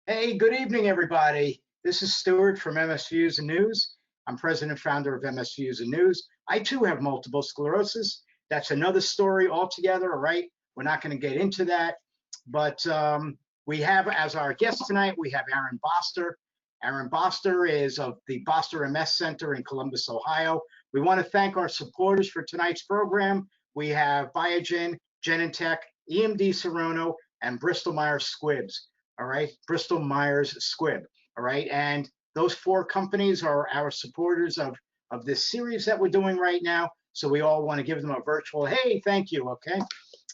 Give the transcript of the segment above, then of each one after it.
Hey, good evening, everybody. This is Stuart from MS Views and News. I'm president and founder of MS Views and News. I too have multiple sclerosis. That's another story altogether, all right? We're not going to get into that, but we have as our guest tonight, we have Aaron Boster. Aaron Boster is of the Boster MS Center in Columbus, Ohio. We want to thank our supporters for tonight's program. We have Biogen, Genentech, EMD Serono, and Bristol-Myers Squibbs. All right, Bristol-Myers Squibb. All right, and those four companies are our supporters of this series that we're doing right now. So we all want to give them a virtual, hey, thank you, okay?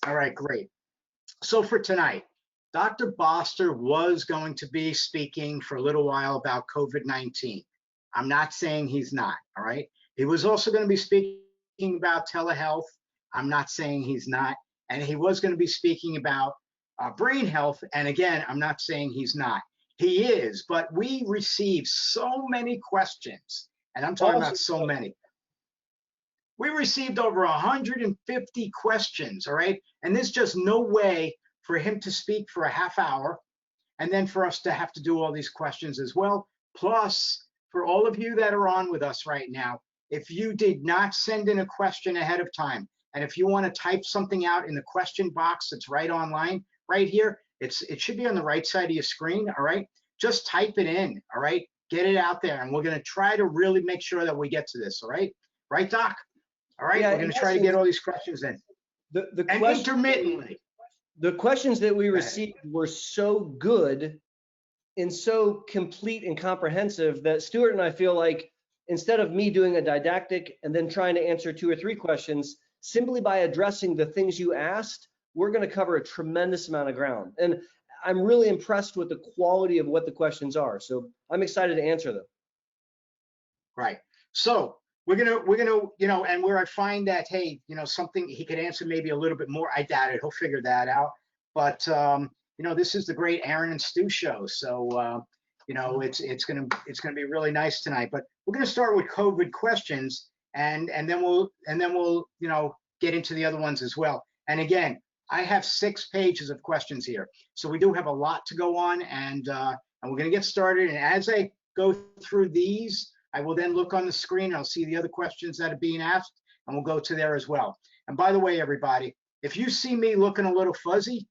All right, great. So for tonight, Dr. Boster was going to be speaking for a little while about COVID-19. I'm not saying he's not, all right? He was also going to be speaking about telehealth. I'm not saying he's not. And he was going to be speaking about brain health. And again, I'm not saying he's not. He is, but we received so many questions, and I'm talking about so many. We received over 150 questions, all right? And there's just no way for him to speak for a half hour and then for us to have to do all these questions as well. Plus, for all of you that are on with us right now, if you did not send in a question ahead of time, and if you want to type something out in the question box that's right online, right here, it should be on the right side of your screen, all right? Just type it in, all right? Get it out there, and we're going to try to really make sure that we get to this, all right? Right, Doc? All right, yeah, we're going to try to get all these questions in. And intermittently. The questions that we received were so good and so complete and comprehensive that Stuart and I feel like instead of me doing a didactic and then trying to answer 2 or 3 questions, simply by addressing the things you asked, we're going to cover a tremendous amount of ground. And I'm really impressed with the quality of what the questions are. So I'm excited to answer them. Right. So we're gonna, you know, and where I find that, hey, you know, something he could answer maybe a little bit more, I doubt it. He'll figure that out. But you know, this is the great Aaron and Stu show. So you know, it's gonna be really nice tonight. But we're gonna start with COVID questions, and then we'll you know, get into the other ones as well. And again, I have 6 pages of questions here, so we do have a lot to go on, and we're going to get started. And as I go through these, I will then look on the screen and I'll see the other questions that are being asked, and we'll go to there as well. And by the way, everybody, if you see me looking a little fuzzy,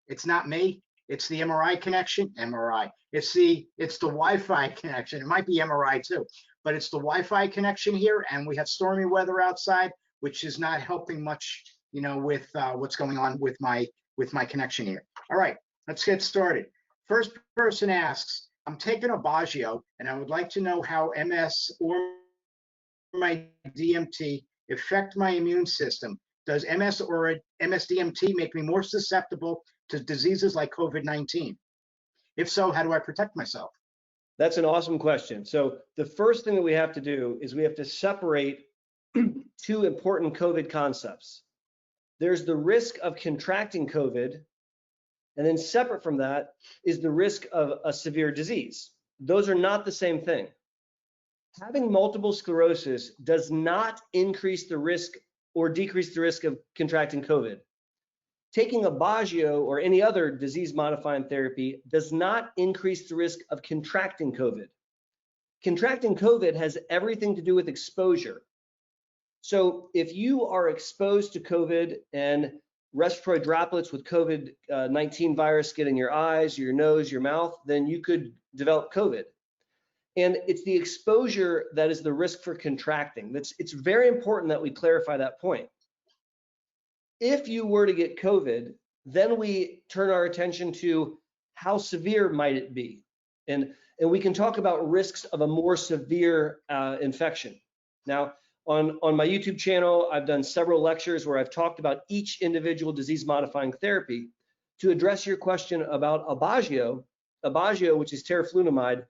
it's not me. It's the MRI connection. MRI. It's the Wi-Fi connection. It might be MRI too, but it's the Wi-Fi connection here, and we have stormy weather outside, which is not helping much, you know, with what's going on with my connection here. All right, let's get started. First person asks, I'm taking Aubagio, and I would like to know how MS or my DMT affect my immune system. Does MS or MS-DMT make me more susceptible to diseases like COVID-19? If so, how do I protect myself? That's an awesome question. So the first thing that we have to do is we have to separate 2 important COVID concepts. There's the risk of contracting COVID, and then separate from that is the risk of a severe disease. Those are not the same thing. Having multiple sclerosis does not increase the risk or decrease the risk of contracting COVID. Taking Aubagio or any other disease-modifying therapy does not increase the risk of contracting COVID. Contracting COVID has everything to do with exposure. So if you are exposed to COVID and respiratory droplets with COVID-19 virus get in your eyes, your nose, your mouth, then you could develop COVID. And it's the exposure that is the risk for contracting. It's very important that we clarify that point. If you were to get COVID, then we turn our attention to how severe might it be. And we can talk about risks of a more severe infection. Now, on my YouTube channel, I've done several lectures where I've talked about each individual disease-modifying therapy. To address your question about Aubagio, which is teriflunomide,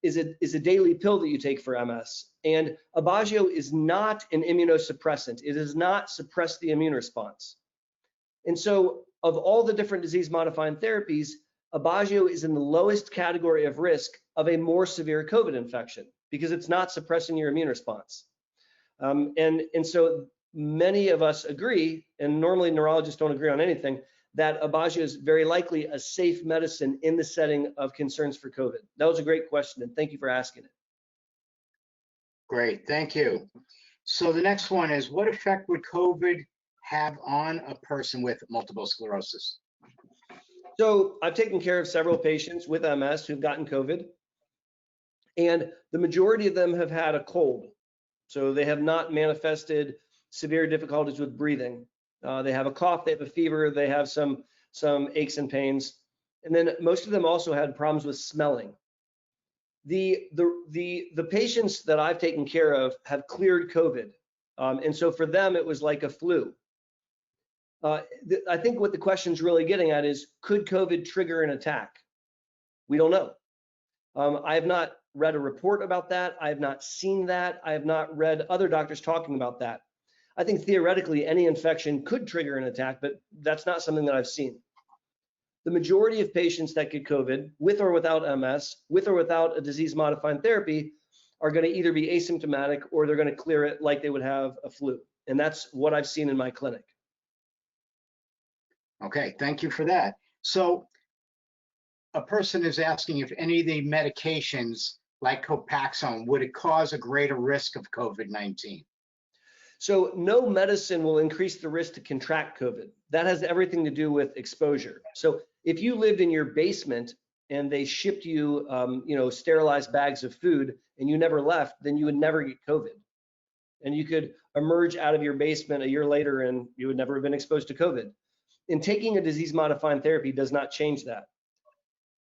is a daily pill that you take for MS. And Aubagio is not an immunosuppressant. It does not suppress the immune response. And so of all the different disease-modifying therapies, Aubagio is in the lowest category of risk of a more severe COVID infection because it's not suppressing your immune response. And so many of us agree, and normally neurologists don't agree on anything, that Aubagio is very likely a safe medicine in the setting of concerns for COVID? That was a great question, and thank you for asking it. Great, thank you. So the next one is, what effect would COVID have on a person with multiple sclerosis? So I've taken care of several patients with MS who've gotten COVID, and the majority of them have had a cold. So they have not manifested severe difficulties with breathing. They have a cough, they have a fever, they have some aches and pains. And then most of them also had problems with smelling. The patients that I've taken care of have cleared COVID. And so for them, it was like a flu. I think what the question's really getting at is, could COVID trigger an attack? We don't know. I have not read a report about that. I have not seen that. I have not read other doctors talking about that. I think theoretically any infection could trigger an attack, but that's not something that I've seen. The majority of patients that get COVID, with or without MS, with or without a disease-modifying therapy, are going to either be asymptomatic or they're going to clear it like they would have a flu. And that's what I've seen in my clinic. Okay, thank you for that. So a person is asking if any of the medications like Copaxone, would it cause a greater risk of COVID-19? So no medicine will increase the risk to contract COVID. That has everything to do with exposure. So if you lived in your basement and they shipped you, sterilized bags of food and you never left, then you would never get COVID. And you could emerge out of your basement a year later and you would never have been exposed to COVID. And taking a disease-modifying therapy does not change that.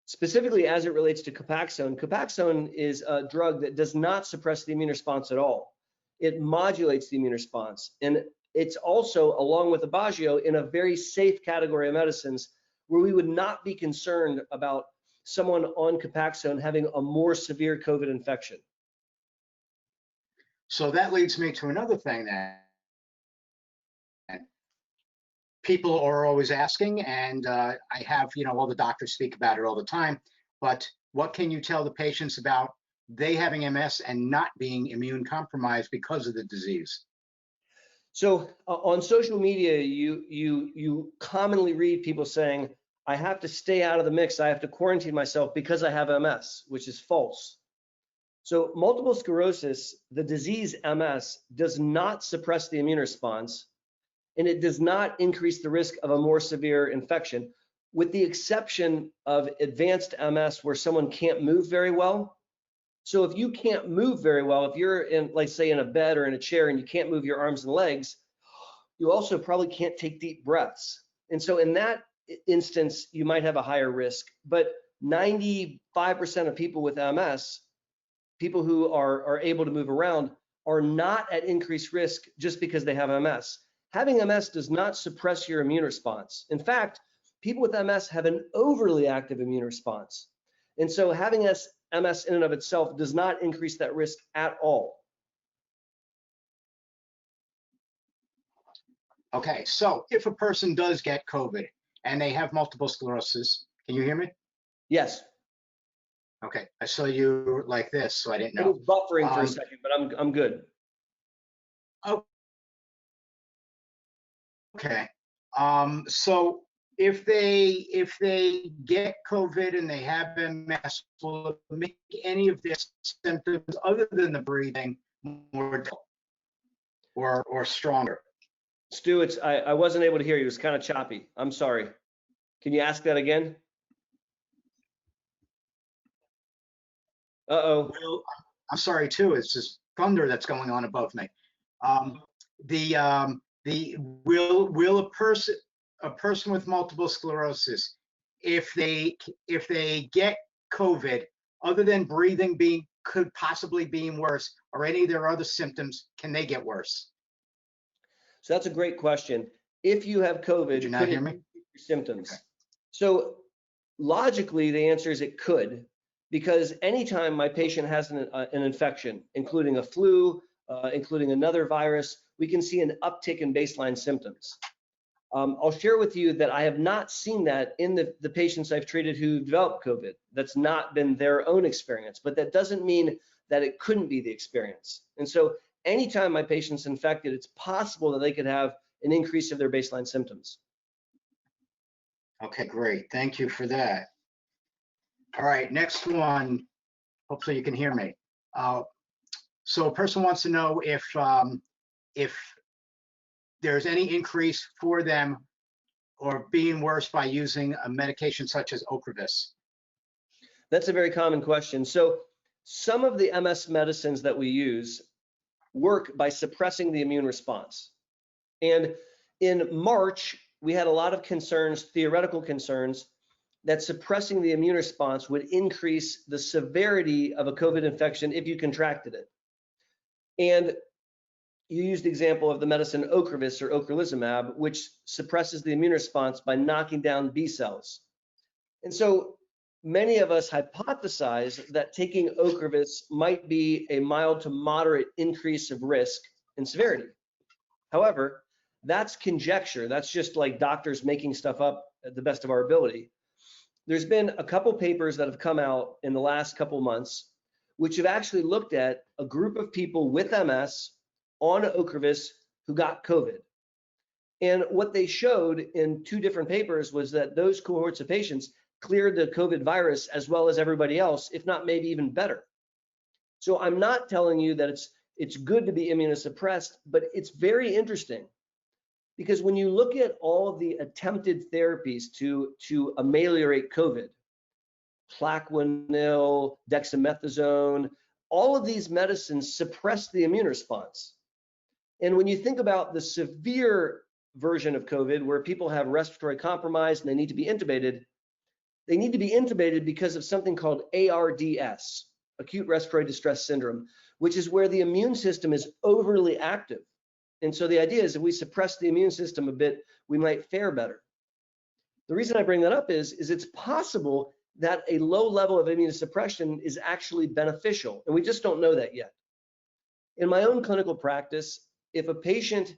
Specifically, as it relates to Copaxone, Copaxone is a drug that does not suppress the immune response at all. It modulates the immune response. And it's also, along with Aubagio, in a very safe category of medicines where we would not be concerned about someone on Copaxone having a more severe COVID infection. So that leads me to another thing that people are always asking, and I have, all the doctors speak about it all the time, but what can you tell the patients about they having MS and not being immune compromised because of the disease? So on social media, you commonly read people saying, I have to stay out of the mix, I have to quarantine myself because I have MS, which is false. So multiple sclerosis, the disease MS, does not suppress the immune response, and it does not increase the risk of a more severe infection, with the exception of advanced MS where someone can't move very well. So if you can't move very well, if you're in, like say in a bed or in a chair and you can't move your arms and legs, you also probably can't take deep breaths. And so in that instance, you might have a higher risk, but 95% of people with MS, people who are able to move around, are not at increased risk just because they have MS. Having MS does not suppress your immune response. In fact, people with MS have an overly active immune response. And so having MS in and of itself does not increase that risk at all. Okay, so if a person does get COVID and they have multiple sclerosis, can you hear me? Yes. Okay, I saw you like this, so I didn't know. It was buffering for a second, but I'm good. Okay. So if they get COVID and they have MS, will it make any of their symptoms other than the breathing more or stronger? Stu, I wasn't able to hear you. It was kind of choppy. I'm sorry. Can you ask that again? Uh-oh. Well, I'm sorry too. It's just thunder that's going on above me. Will a person with multiple sclerosis, if they get COVID, other than breathing could possibly being worse, or any of their other symptoms, can they get worse? So that's a great question. If you have COVID, Did you not hear me? Your symptoms. Okay. So logically, the answer is it could, because anytime my patient has an infection, including a flu, including another virus, we can see an uptick in baseline symptoms. I'll share with you that I have not seen that in the patients I've treated who developed COVID. That's not been their own experience, but that doesn't mean that it couldn't be the experience. And so anytime my patient's infected, it's possible that they could have an increase of their baseline symptoms. Okay, great. Thank you for that. All right, next one. Hopefully you can hear me. So a person wants to know if there's any increase for them or being worse by using a medication such as Ocrevus. That's a very common question. So some of the MS medicines that we use work by suppressing the immune response. And in March, we had a lot of concerns, theoretical concerns, that suppressing the immune response would increase the severity of a COVID infection if you contracted it. And you used the example of the medicine Ocrevus or ocrelizumab, which suppresses the immune response by knocking down B cells. And so many of us hypothesized that taking Ocrevus might be a mild to moderate increase of risk and severity. However, that's conjecture. That's just like doctors making stuff up at the best of our ability. There's been a couple papers that have come out in the last couple months, which have actually looked at a group of people with MS on Ocrevus who got COVID. And what they showed in two different papers was that those cohorts of patients cleared the COVID virus as well as everybody else, if not maybe even better. So I'm not telling you that it's good to be immunosuppressed, but it's very interesting because when you look at all of the attempted therapies to ameliorate COVID, Plaquenil, dexamethasone, all of these medicines suppress the immune response. And when you think about the severe version of COVID, where people have respiratory compromise and they need to be intubated because of something called ARDS, acute respiratory distress syndrome, which is where the immune system is overly active. And so the idea is if we suppress the immune system a bit, we might fare better. The reason I bring that up is it's possible that a low level of immunosuppression is actually beneficial, and we just don't know that yet. In my own clinical practice, if a patient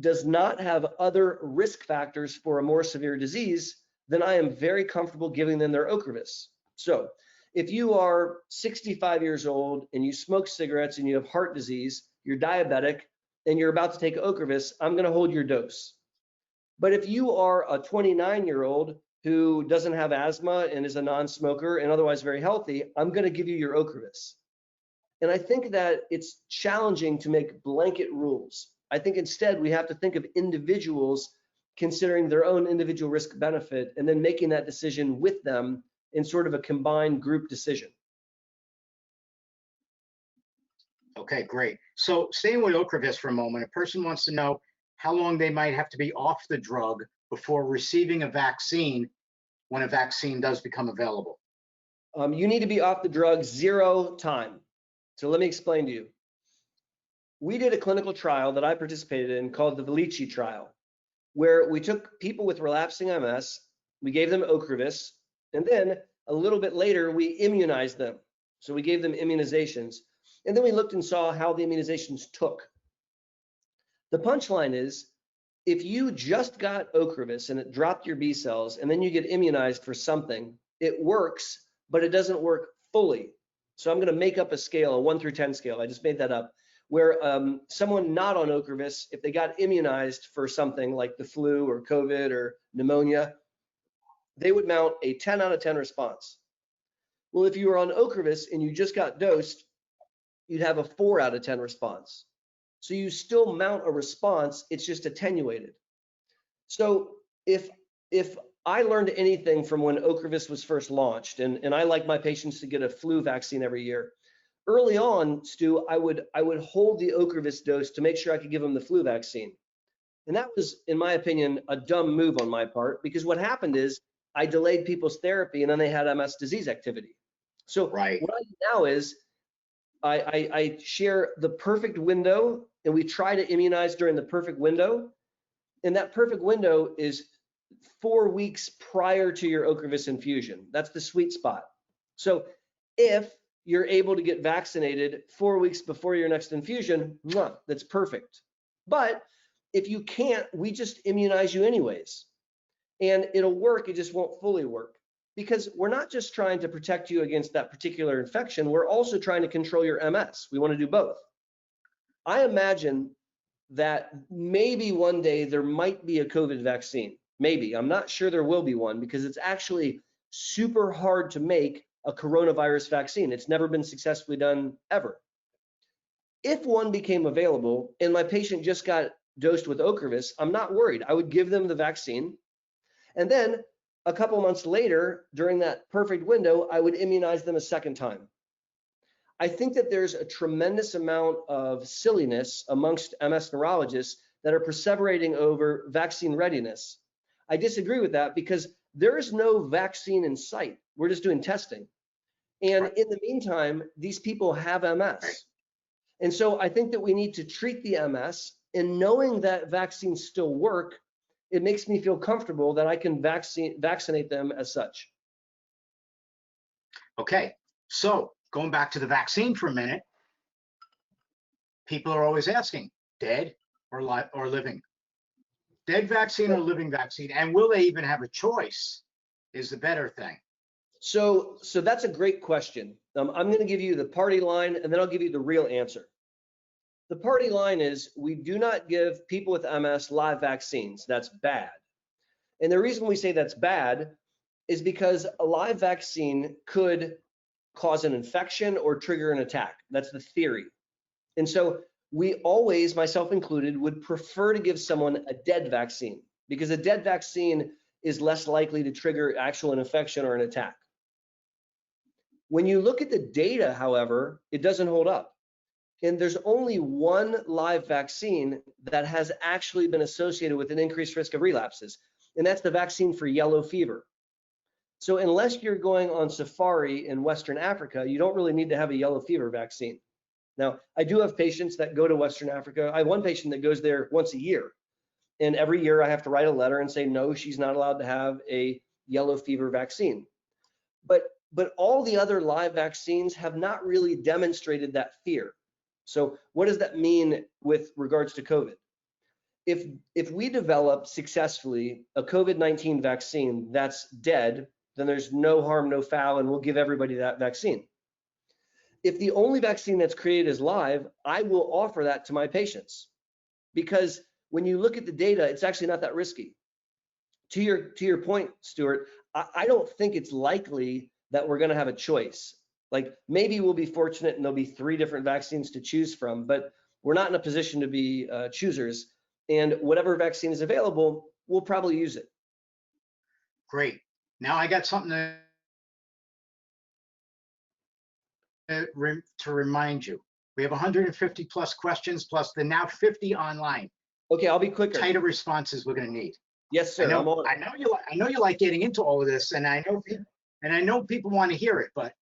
does not have other risk factors for a more severe disease, then I am very comfortable giving them their Ocrevus. So if you are 65 years old and you smoke cigarettes and you have heart disease, you're diabetic, and you're about to take Ocrevus, I'm going to hold your dose. But if you are a 29-year-old who doesn't have asthma and is a non-smoker and otherwise very healthy, I'm going to give you your Ocrevus. And I think that it's challenging to make blanket rules. I think instead we have to think of individuals considering their own individual risk benefit and then making that decision with them in sort of a combined group decision. Okay, great. So staying with Ocrevus for a moment, a person wants to know how long they might have to be off the drug before receiving a vaccine when a vaccine does become available. You need to be off the drug 0 time. So let me explain to you. We did a clinical trial that I participated in called the Valici trial, where we took people with relapsing MS, we gave them Ocrevus, and then a little bit later, we immunized them. So we gave them immunizations. And then we looked and saw how the immunizations took. The punchline is, if you just got Ocrevus and it dropped your B cells, and then you get immunized for something, it works, but it doesn't work fully. So I'm going to make up a scale, a 1 through 10 scale. I just made that up, where someone not on Ocrevus, if they got immunized for something like the flu or COVID or pneumonia, they would mount a 10 out of 10 response. Well, if you were on Ocrevus and you just got dosed, you'd have a 4 out of 10 response. So you still mount a response, it's just attenuated. So if I learned anything from when Ocrevus was first launched, and I like my patients to get a flu vaccine every year, early on, Stu, I would hold the Ocrevus dose to make sure I could give them the flu vaccine. And that was, in my opinion, a dumb move on my part, because what happened is I delayed people's therapy and then they had MS disease activity. So Right. What I do now is I share the perfect window, and we try to immunize during the perfect window. And that perfect window is 4 weeks prior to your Ocrevus infusion. That's the sweet spot. So if you're able to get vaccinated 4 weeks before your next infusion, that's perfect. But if you can't, we just immunize you anyways. And it'll work, it just won't fully work. Because we're not just trying to protect you against that particular infection, we're also trying to control your MS. We want to do both. I imagine that maybe one day there might be a COVID vaccine, Maybe. I'm not sure there will be one because it's actually super hard to make a coronavirus vaccine. It's never been successfully done ever. If one became available and my patient just got dosed with Ocuvis, I'm not worried. I would give them the vaccine. And then a couple months later, during that perfect window, I would immunize them a second time. I think that there's a tremendous amount of silliness amongst MS neurologists that are perseverating over vaccine readiness. I disagree with that because there is no vaccine in sight. We're just doing testing. And in the meantime, these people have MS. And so I think that we need to treat the MS, and knowing that vaccines still work, it makes me feel comfortable that I can vaccinate them as such. Okay, so going back to the vaccine for a minute, people are always asking, dead or living? Dead vaccine or living vaccine? And will they even have a choice is the better thing. So that's a great question. I'm going to give you the party line, and then I'll give you the real answer. The party line is we do not give people with MS live vaccines. That's bad. And the reason we say that's bad is because a live vaccine could cause an infection or trigger an attack. That's the theory. And so we always, myself included, would prefer to give someone a dead vaccine because a dead vaccine is less likely to trigger actual infection or an attack. When you look at the data, however, it doesn't hold up. And there's only one live vaccine that has actually been associated with an increased risk of relapses, and that's the vaccine for yellow fever. So unless you're going on safari in Western Africa, you don't really need to have a yellow fever vaccine. Now, I do have patients that go to Western Africa. I have one patient that goes there once a year, and every year I have to write a letter and say, no, she's not allowed to have a yellow fever vaccine. But all the other live vaccines have not really demonstrated that fear. So what does that mean with regards to COVID? If we develop successfully a COVID-19 vaccine that's dead, then there's no harm, no foul, and we'll give everybody that vaccine. If the only vaccine that's created is live, I will offer that to my patients because when you look at the data, it's actually not that risky. To your point, Stuart, I don't think it's likely that we're going to have a choice. Like maybe we'll be fortunate and there'll be 3 different vaccines to choose from, but we're not in a position to be choosers. And whatever vaccine is available, we'll probably use it. Great. Now I got something to remind you. We have 150 plus questions, plus the now 50 online. Okay, I'll be quicker. Tighter responses we're going to need. Yes, sir. I know you like getting into all of this, and I know people want to hear it, but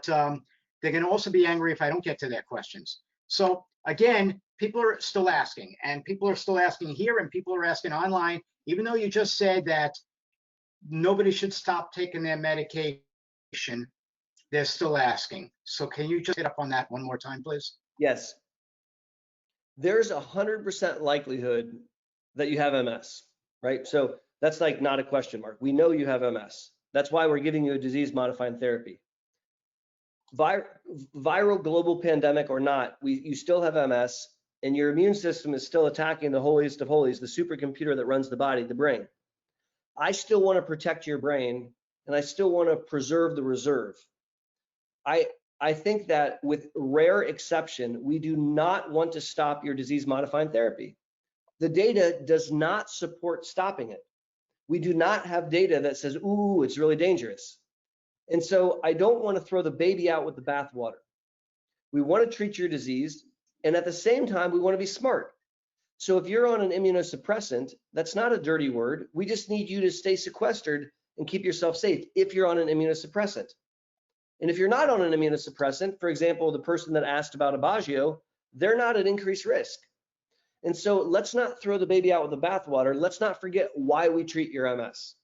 they're going to also be angry if I don't get to their questions. So again, people are still asking, and people are still asking here, and people are asking online, even though you just said that nobody should stop taking their medication, they're still asking. So can you just hit up on that one more time, please? Yes. There's 100% likelihood that you have MS, right? So that's like not a question mark. We know you have MS. That's why we're giving you a disease-modifying therapy. Viral global pandemic or not, you still have MS, and your immune system is still attacking the holiest of holies, the supercomputer that runs the body, the brain. I still want to protect your brain, and I still want to preserve the reserve. I think that with rare exception, we do not want to stop your disease-modifying therapy. The data does not support stopping it. We do not have data that says, ooh, it's really dangerous. And so I don't want to throw the baby out with the bathwater. We want to treat your disease, and at the same time, we want to be smart. So if you're on an immunosuppressant, that's not a dirty word. We just need you to stay sequestered and keep yourself safe if you're on an immunosuppressant. And if you're not on an immunosuppressant, for example, the person that asked about Aubagio, they're not at increased risk. And so let's not throw the baby out with the bathwater. Let's not forget why we treat your MS.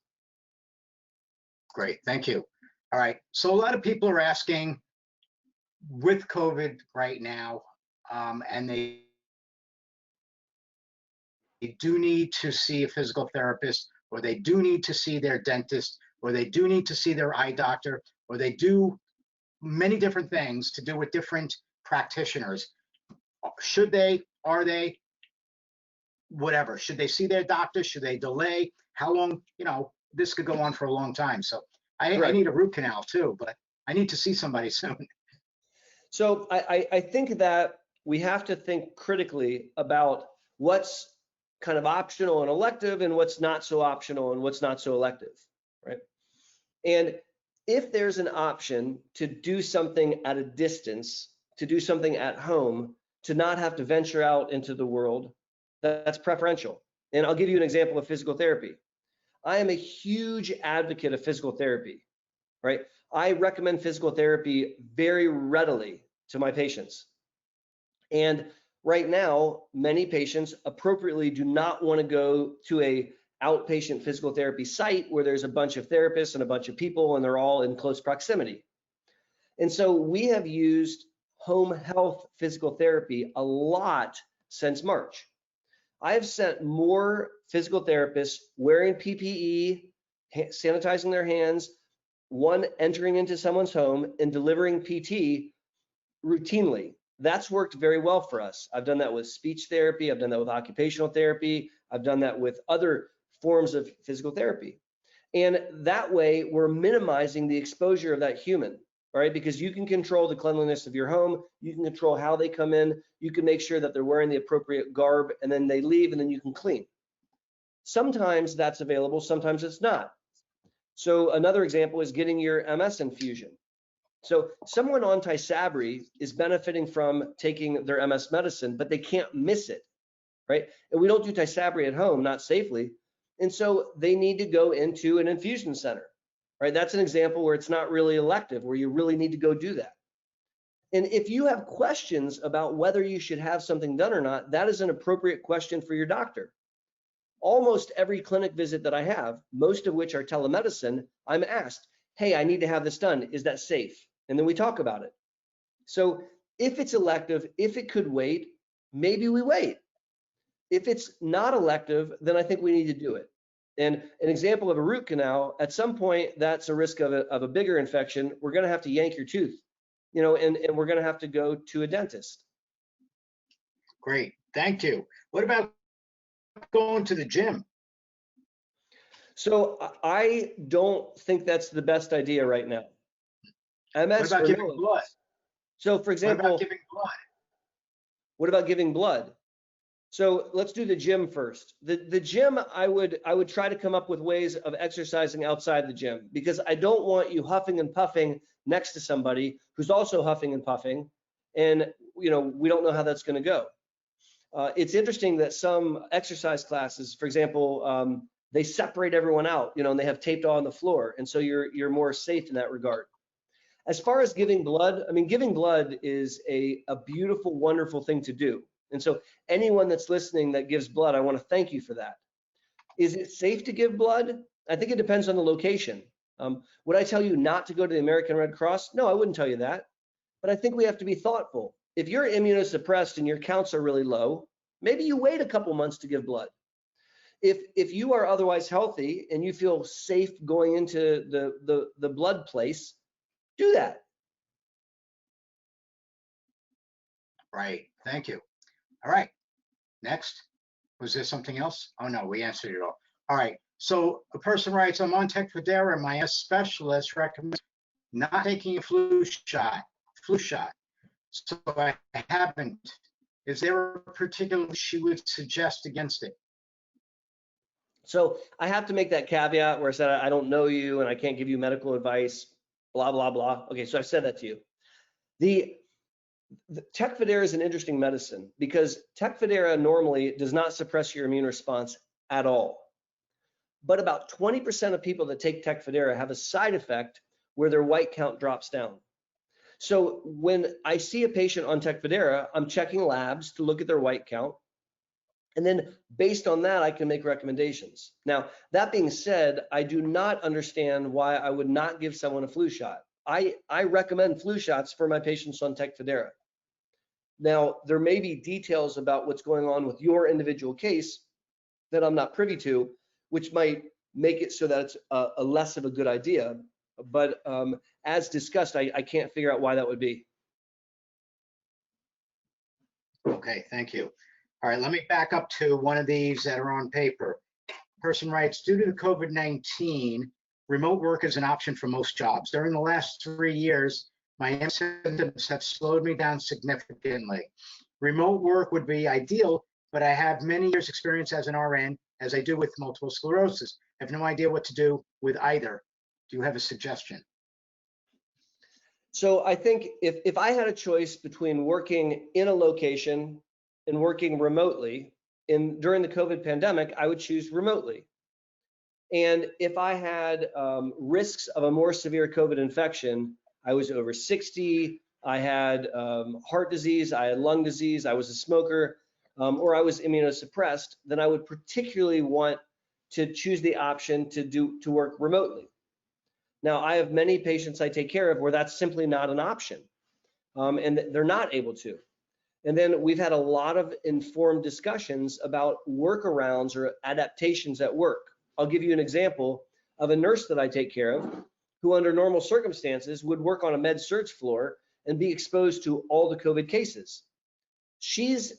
Great, thank you. All right, so a lot of people are asking with COVID right now, and they do need to see a physical therapist, or they do need to see their dentist, or they do need to see their eye doctor, or they do many different things to do with different practitioners. Should they, are they, whatever, should they see their doctor? Should they delay? how long, this could go on for a long time. So I Correct. need a root canal too, but I need to see somebody soon. So I think that we have to think critically about what's kind of optional and elective and what's not so optional and what's not so elective, right? And if there's an option to do something at a distance, to do something at home, to not have to venture out into the world, that's preferential. And I'll give you an example of physical therapy. I am a huge advocate of physical therapy, right? I recommend physical therapy very readily to my patients. And right now, many patients appropriately do not want to go to a outpatient physical therapy site where there's a bunch of therapists and a bunch of people and they're all in close proximity. And so we have used home health physical therapy a lot since March. I have sent more physical therapists wearing PPE, sanitizing their hands, entering into someone's home and delivering PT routinely. That's worked very well for us. I've done that with speech therapy. I've done that with occupational therapy. I've done that with other forms of physical therapy. And that way we're minimizing the exposure of that human, right? Because you can control the cleanliness of your home. You can control how they come in. You can make sure that they're wearing the appropriate garb and then they leave and then you can clean. Sometimes that's available, sometimes it's not. So another example is getting your MS infusion. So someone on Tysabri is benefiting from taking their MS medicine, but they can't miss it, right? And we don't do Tysabri at home, not safely. And so they need to go into an infusion center, right? That's an example where it's not really elective, where you really need to go do that. And if you have questions about whether you should have something done or not, that is an appropriate question for your doctor. Almost every clinic visit that I have, most of which are telemedicine, I'm asked, hey, I need to have this done. Is that safe? And then we talk about it. So if it's elective, if it could wait, maybe we wait. If it's not elective, then I think we need to do it. And an example of a root canal, at some point, that's a risk of a bigger infection. We're going to have to yank your tooth, and we're going to have to go to a dentist. Great, thank you. What about going to the gym? So I don't think that's the best idea right now. What about giving blood? So for example, what about giving blood? What about giving blood? So let's do the gym first. The gym, I would try to come up with ways of exercising outside the gym, because I don't want you huffing and puffing next to somebody who's also huffing and puffing, and we don't know how that's going to go. It's interesting that some exercise classes, for example, they separate everyone out, and they have taped on the floor, and so you're more safe in that regard. As far as giving blood, I mean, giving blood is a beautiful, wonderful thing to do. And so anyone that's listening that gives blood, I want to thank you for that. Is it safe to give blood? I think it depends on the location. Would I tell you not to go to the American Red Cross? No, I wouldn't tell you that. But I think we have to be thoughtful. If you're immunosuppressed and your counts are really low, maybe you wait a couple months to give blood. If you are otherwise healthy and you feel safe going into the blood place, do that. Right, thank you. All right, next. Was there something else? Oh no, we answered it all. All right, so a person writes, I'm on Tecfidera and my specialist recommends not taking a flu shot. So I haven't. Is there a particular she would suggest against it? So I have to make that caveat where I said, I don't know you and I can't give you medical advice, blah, blah, blah. Okay, so I've said that to you. The Tecfidera is an interesting medicine because Tecfidera normally does not suppress your immune response at all. But about 20% of people that take Tecfidera have a side effect where their white count drops down. So when I see a patient on Tecfidera, I'm checking labs to look at their white count. And then based on that, I can make recommendations. Now, that being said, I do not understand why I would not give someone a flu shot. I recommend flu shots for my patients on Tecfidera. Now, there may be details about what's going on with your individual case that I'm not privy to, which might make it so that it's a less of a good idea. But as discussed, I can't figure out why that would be. Okay, thank you. All right, let me back up to one of these that are on paper. Person writes, due to the COVID-19, remote work is an option for most jobs. During the last 3 years, my MS symptoms have slowed me down significantly. Remote work would be ideal, but I have many years experience as an RN, as I do with multiple sclerosis. I have no idea what to do with either. Do you have a suggestion? So I think if I had a choice between working in a location and working remotely during the COVID pandemic, I would choose remotely. And if I had risks of a more severe COVID infection, I was over 60, I had heart disease, I had lung disease, I was a smoker, or I was immunosuppressed, then I would particularly want to choose the option to work remotely. Now, I have many patients I take care of where that's simply not an option, and they're not able to. And then we've had a lot of informed discussions about workarounds or adaptations at work. I'll give you an example of a nurse that I take care of who under normal circumstances would work on a med-surg floor and be exposed to all the COVID cases.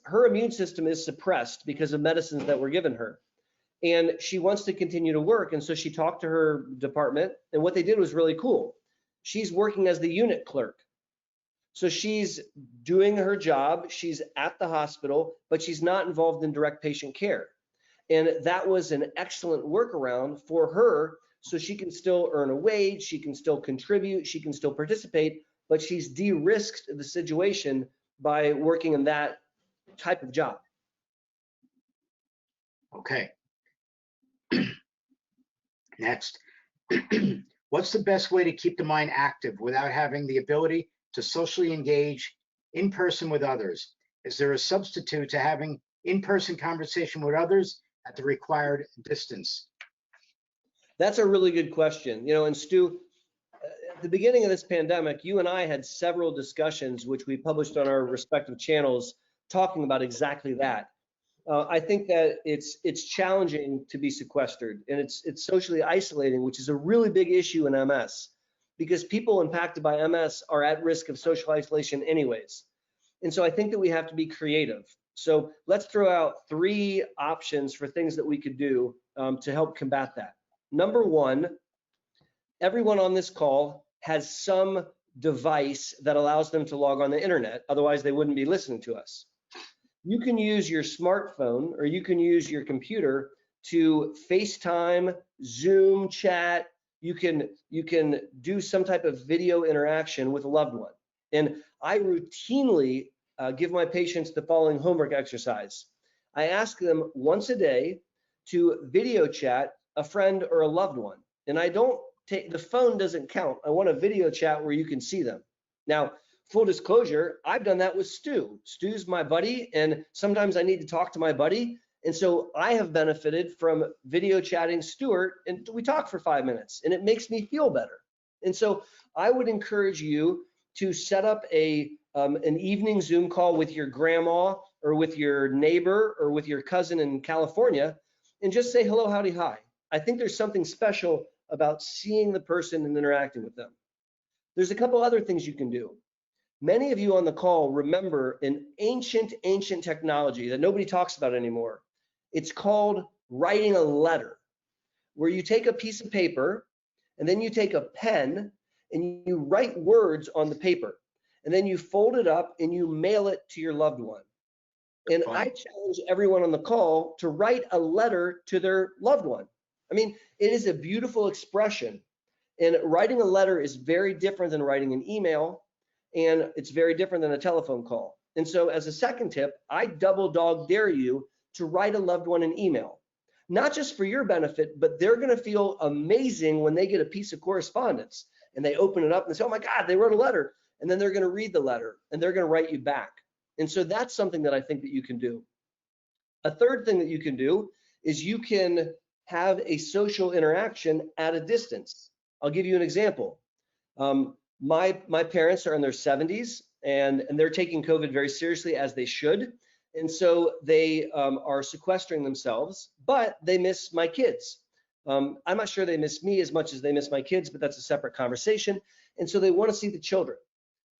Her immune system is suppressed because of medicines that were given her. And she wants to continue to work. And so she talked to her department, and what they did was really cool. She's working as the unit clerk. So she's doing her job, she's at the hospital, but she's not involved in direct patient care. And that was an excellent workaround for her, so she can still earn a wage, she can still contribute, she can still participate, but she's de-risked the situation by working in that type of job. Okay. Next. What's the best way to keep the mind active without having the ability to socially engage in person with others? Is there a substitute to having in-person conversation with others at the required distance? That's a really good question. And Stu, at the beginning of this pandemic, you and I had several discussions, which we published on our respective channels, talking about exactly that. I think that it's challenging to be sequestered, and it's socially isolating, which is a really big issue in MS, because people impacted by MS are at risk of social isolation anyways. And so I think that we have to be creative. So let's throw out 3 options for things that we could do to help combat that. Number 1, everyone on this call has some device that allows them to log on the internet. Otherwise, they wouldn't be listening to us. You can use your smartphone or you can use your computer to FaceTime, Zoom, chat. You can do some type of video interaction with a loved one. And I routinely give my patients the following homework exercise. I ask them once a day to video chat a friend or a loved one. And I don't take, the phone doesn't count. I want a video chat where you can see them. Now, full disclosure, I've done that with Stu. Stu's my buddy, and sometimes I need to talk to my buddy. And so I have benefited from video chatting Stuart, and we talk for 5 minutes, and it makes me feel better. And so I would encourage you to set up an evening Zoom call with your grandma or with your neighbor or with your cousin in California, and just say hello, howdy, hi. I think there's something special about seeing the person and interacting with them. There's a couple other things you can do. Many of you on the call remember an ancient technology that nobody talks about anymore. It's called writing a letter, where you take a piece of paper and then you take a pen and you write words on the paper, and then you fold it up and you mail it to your loved one. And I challenge everyone on the call to write a letter to their loved one. I mean, it is a beautiful expression, and writing a letter is very different than writing an email. And it's very different than a telephone call. And so as a second tip, I double dog dare you to write a loved one an email, not just for your benefit, but they're going to feel amazing when they get a piece of correspondence and they open it up and say, oh my God, they wrote a letter. And then they're going to read the letter and they're going to write you back. And so that's something that I think that you can do. A third thing that you can do is you can have a social interaction at a distance. I'll give you an example. My parents are in their 70s and they're taking COVID very seriously, as they should. And so they are sequestering themselves, but they miss my kids. I'm not sure they miss me as much as they miss my kids, but that's a separate conversation. And so they want to see the children.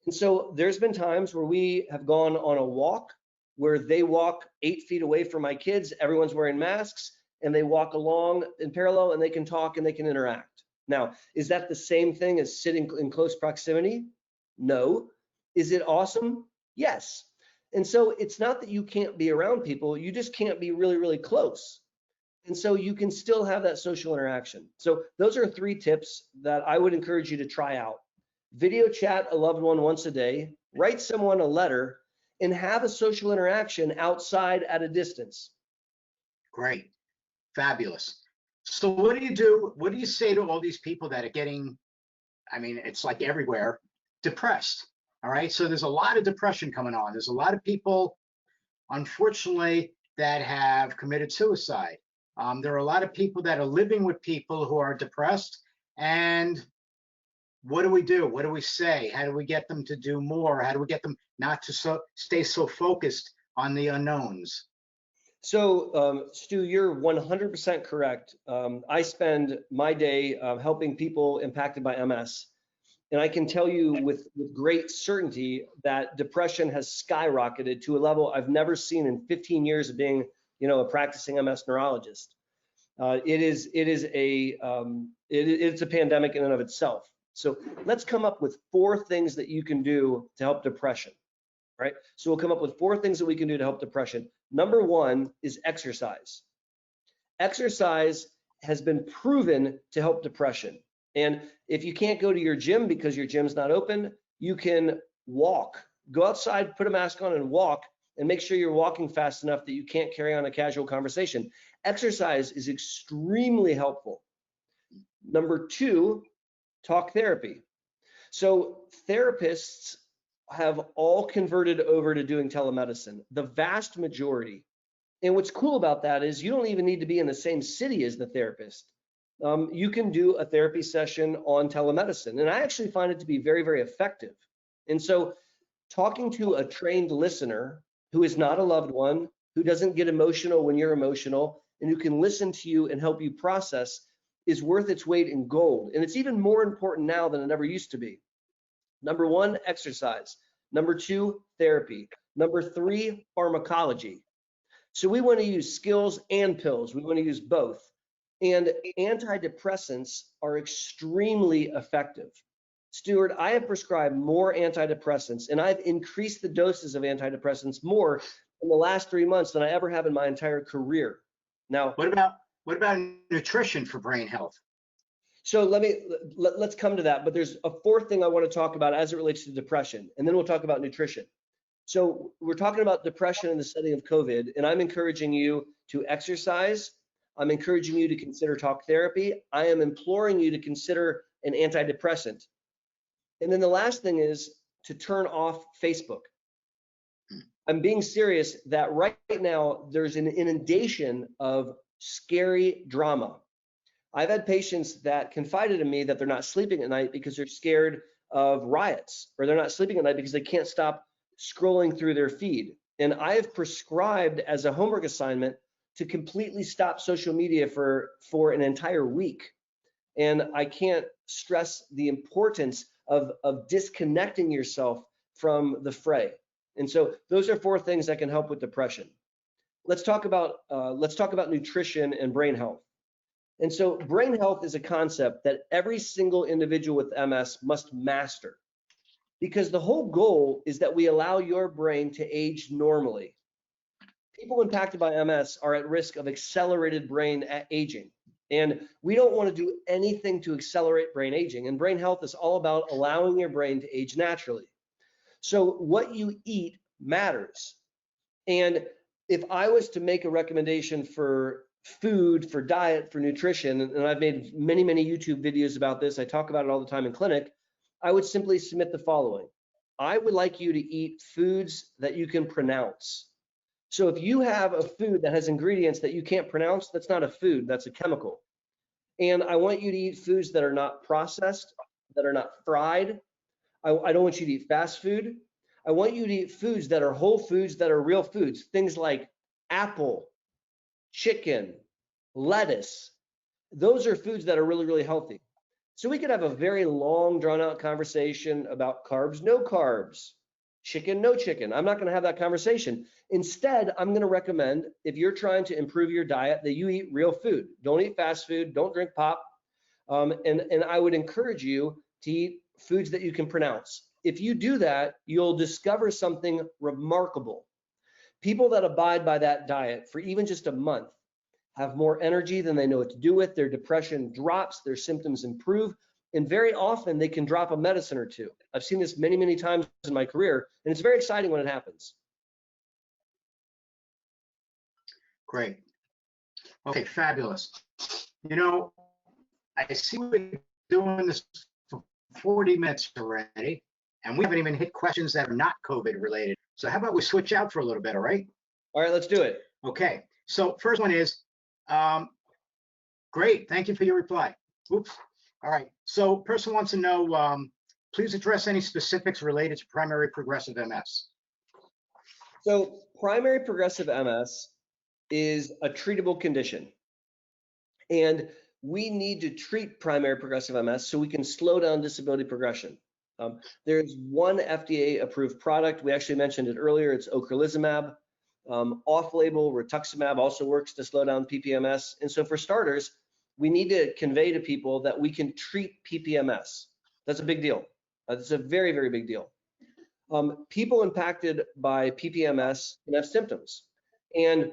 And so there's been times where we have gone on a walk where they walk 8 feet away from my kids. Everyone's wearing masks. and they walk along in parallel and they can talk and they can interact. Now, is that the same thing as sitting in close proximity? No. Is it awesome? Yes. And so it's not that you can't be around people, you just can't be really, really close. And so you can still have that social interaction. So those are 3 tips that I would encourage you to try out. Video chat a loved one once a day, write someone a letter, and have a social interaction outside at a distance. Great. Fabulous. So what do you do? What do you say to all these people that are getting, I mean, it's like everywhere, depressed? All right. So there's a lot of depression coming on. There's a lot of people, unfortunately, that have committed suicide. There are a lot of people that are living with people who are depressed. And what do we do? What do we say? How do we get them to do more? How do we get them not to stay so focused on the unknowns? So, Stu, you're 100% correct. I spend my day helping people impacted by MS. And I can tell you with great certainty that depression has skyrocketed to a level I've never seen in 15 years of being, a practicing MS neurologist. It's a pandemic in and of itself. So let's come up with 4 things that you can do to help depression, right? So we'll come up with 4 things that we can do to help depression. Number 1 is exercise. Exercise has been proven to help depression. And if you can't go to your gym because your gym's not open, you can walk. Go outside, put a mask on and walk, and make sure you're walking fast enough that you can't carry on a casual conversation. Exercise is extremely helpful. Number 2, talk therapy. So therapists have all converted over to doing telemedicine, the vast majority. And what's cool about that is you don't even need to be in the same city as the therapist. You can do a therapy session on telemedicine. And I actually find it to be very, very effective. And so talking to a trained listener who is not a loved one, who doesn't get emotional when you're emotional, and who can listen to you and help you process is worth its weight in gold. And it's even more important now than it ever used to be. Number 1, exercise. Number 2, therapy. Number 3, pharmacology. So we want to use skills and pills. We want to use both. And antidepressants are extremely effective. Stuart, I have prescribed more antidepressants, and I've increased the doses of antidepressants more in the last 3 months than I ever have in my entire career. Now, what about nutrition for brain health? So let's come to that. But there's a 4th thing I want to talk about as it relates to depression, and then we'll talk about nutrition. So we're talking about depression in the setting of COVID, and I'm encouraging you to exercise. I'm encouraging you to consider talk therapy. I am imploring you to consider an antidepressant. And then the last thing is to turn off Facebook. I'm being serious that right now there's an inundation of scary drama. I've had patients that confided in me that they're not sleeping at night because they're scared of riots, or they're not sleeping at night because they can't stop scrolling through their feed. And I have prescribed as a homework assignment to completely stop social media for an entire week. And I can't stress the importance of disconnecting yourself from the fray. And so those are 4 things that can help with depression. Let's talk about nutrition and brain health. And so brain health is a concept that every single individual with MS must master, because the whole goal is that we allow your brain to age normally. People impacted by MS are at risk of accelerated brain aging. And we don't want to do anything to accelerate brain aging. And brain health is all about allowing your brain to age naturally. So what you eat matters. And if I was to make a recommendation for food, for diet, for nutrition, and I've made many, many YouTube videos about this, I talk about it all the time in clinic, I would simply submit the following. I would like you to eat foods that you can pronounce. So if you have a food that has ingredients that you can't pronounce, that's not a food, that's a chemical. And I want you to eat foods that are not processed, that are not fried. I don't want you to eat fast food. I want you to eat foods that are whole foods, that are real foods, things like apple, chicken, lettuce. Those are foods that are really, really healthy. So we could have a very long, drawn out conversation about carbs, no carbs, chicken, no chicken. I'm not going to have that conversation. Instead, I'm going to recommend, if you're trying to improve your diet, that you eat real food. Don't eat fast food. Don't drink pop. And I would encourage you to eat foods that you can pronounce. If you do that, you'll discover something remarkable. People that abide by that diet for even just a month have more energy than they know what to do with. Their depression drops, their symptoms improve, and very often they can drop a medicine or two. I've seen this many, many times in my career, and it's very exciting when it happens. Great. Okay, fabulous. You know, I see we're doing this for 40 minutes already, and we haven't even hit questions that are not COVID related. So how about we switch out for a little bit, all right? All right, let's do it. Okay, so first one is, great, thank you for your reply. Oops, all right. So person wants to know, please address any specifics related to primary progressive MS. So primary progressive MS is a treatable condition. And we need to treat primary progressive MS so we can slow down disability progression. There's one FDA-approved product. We actually mentioned it earlier. It's ocrelizumab. Off-label rituximab also works to slow down PPMS. And so for starters, we need to convey to people that we can treat PPMS. That's a big deal. That's a very, very big deal. People impacted by PPMS can have symptoms, and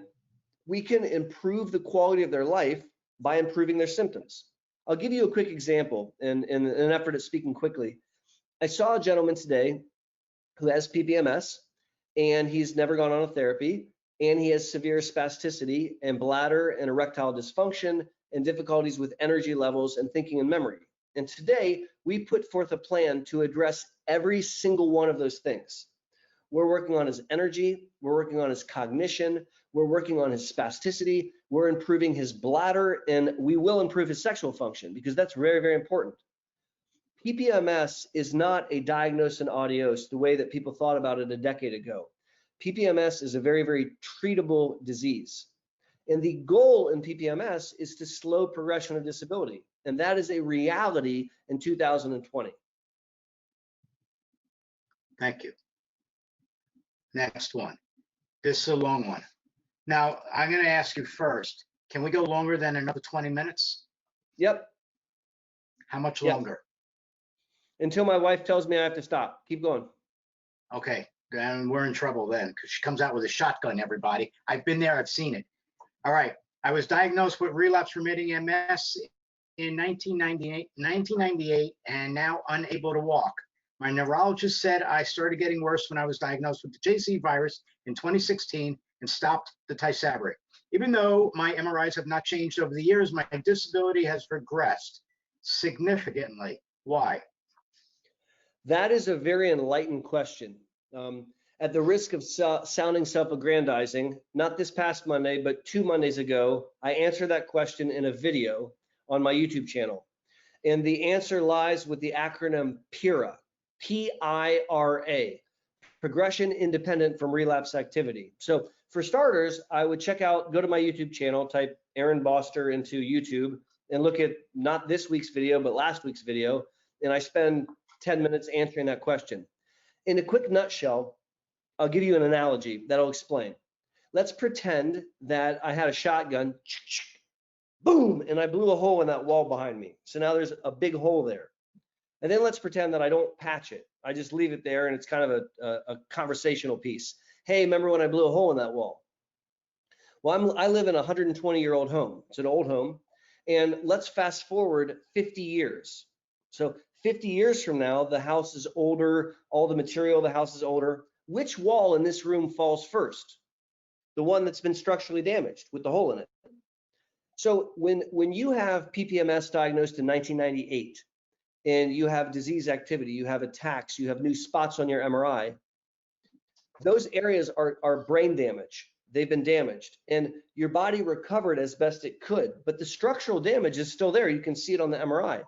we can improve the quality of their life by improving their symptoms. I'll give you a quick example in an effort at speaking quickly. I saw a gentleman today who has PPMS, and he's never gone on a therapy, and he has severe spasticity and bladder and erectile dysfunction and difficulties with energy levels and thinking and memory. And today, we put forth a plan to address every single one of those things. We're working on his energy, we're working on his cognition, we're working on his spasticity, we're improving his bladder, and we will improve his sexual function because that's very, very important. PPMS is not a diagnosis and adios the way that people thought about it a decade ago. PPMS is a very, very treatable disease. And the goal in PPMS is to slow progression of disability. And that is a reality in 2020. Thank you. Next one. This is a long one. Now, I'm going to ask you first, can we go longer than another 20 minutes? Yep. How much longer? Until my wife tells me I have to stop. Keep going. Okay, then we're in trouble then, because she comes out with a shotgun, everybody. I've been there, I've seen it. All right, I was diagnosed with relapse remitting MS in 1998 and now unable to walk. My neurologist said I started getting worse when I was diagnosed with the JC virus in 2016 and stopped the Tysabri. Even though my MRIs have not changed over the years, my disability has progressed significantly. Why? That is a very enlightened question. At the risk of sounding self-aggrandizing, not this past Monday, but 2 Mondays ago, I answered that question in a video on my YouTube channel. And the answer lies with the acronym PIRA, P-I-R-A, Progression Independent from Relapse Activity. So for starters, I would go to my YouTube channel, type Aaron Boster into YouTube, and look at not this week's video, but last week's video, and I spend 10 minutes answering that question. In a quick nutshell, I'll give you an analogy that'll explain. Let's pretend that I had a shotgun, boom, and I blew a hole in that wall behind me. So now there's a big hole there. And then let's pretend that I don't patch it. I just leave it there, and it's kind of a conversational piece. Hey, remember when I blew a hole in that wall? Well, I live in a 120-year-old home. It's an old home. And let's fast forward 50 years. So 50 years from now, the house is older, all the material of the house is older. Which wall in this room falls first? The one that's been structurally damaged with the hole in it. So when you have PPMS diagnosed in 1998, and you have disease activity, you have attacks, you have new spots on your MRI, those areas are brain damage. They've been damaged, and your body recovered as best it could, but the structural damage is still there. You can see it on the MRI.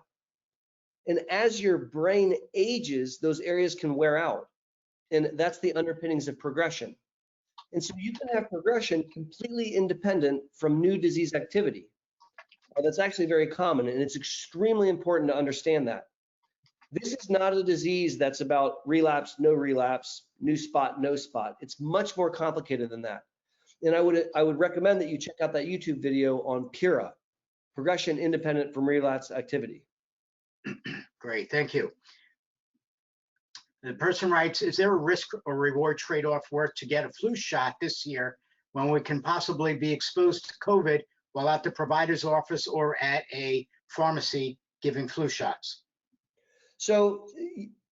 And as your brain ages, those areas can wear out. And that's the underpinnings of progression. And so you can have progression completely independent from new disease activity. That's actually very common, and it's extremely important to understand that. This is not a disease that's about relapse, no relapse, new spot, no spot. It's much more complicated than that. And I would recommend that you check out that YouTube video on PIRA, progression independent from relapse activity. Great, thank you. The person writes, is there a risk or reward trade-off work to get a flu shot this year when we can possibly be exposed to COVID while at the provider's office or at a pharmacy giving flu shots? So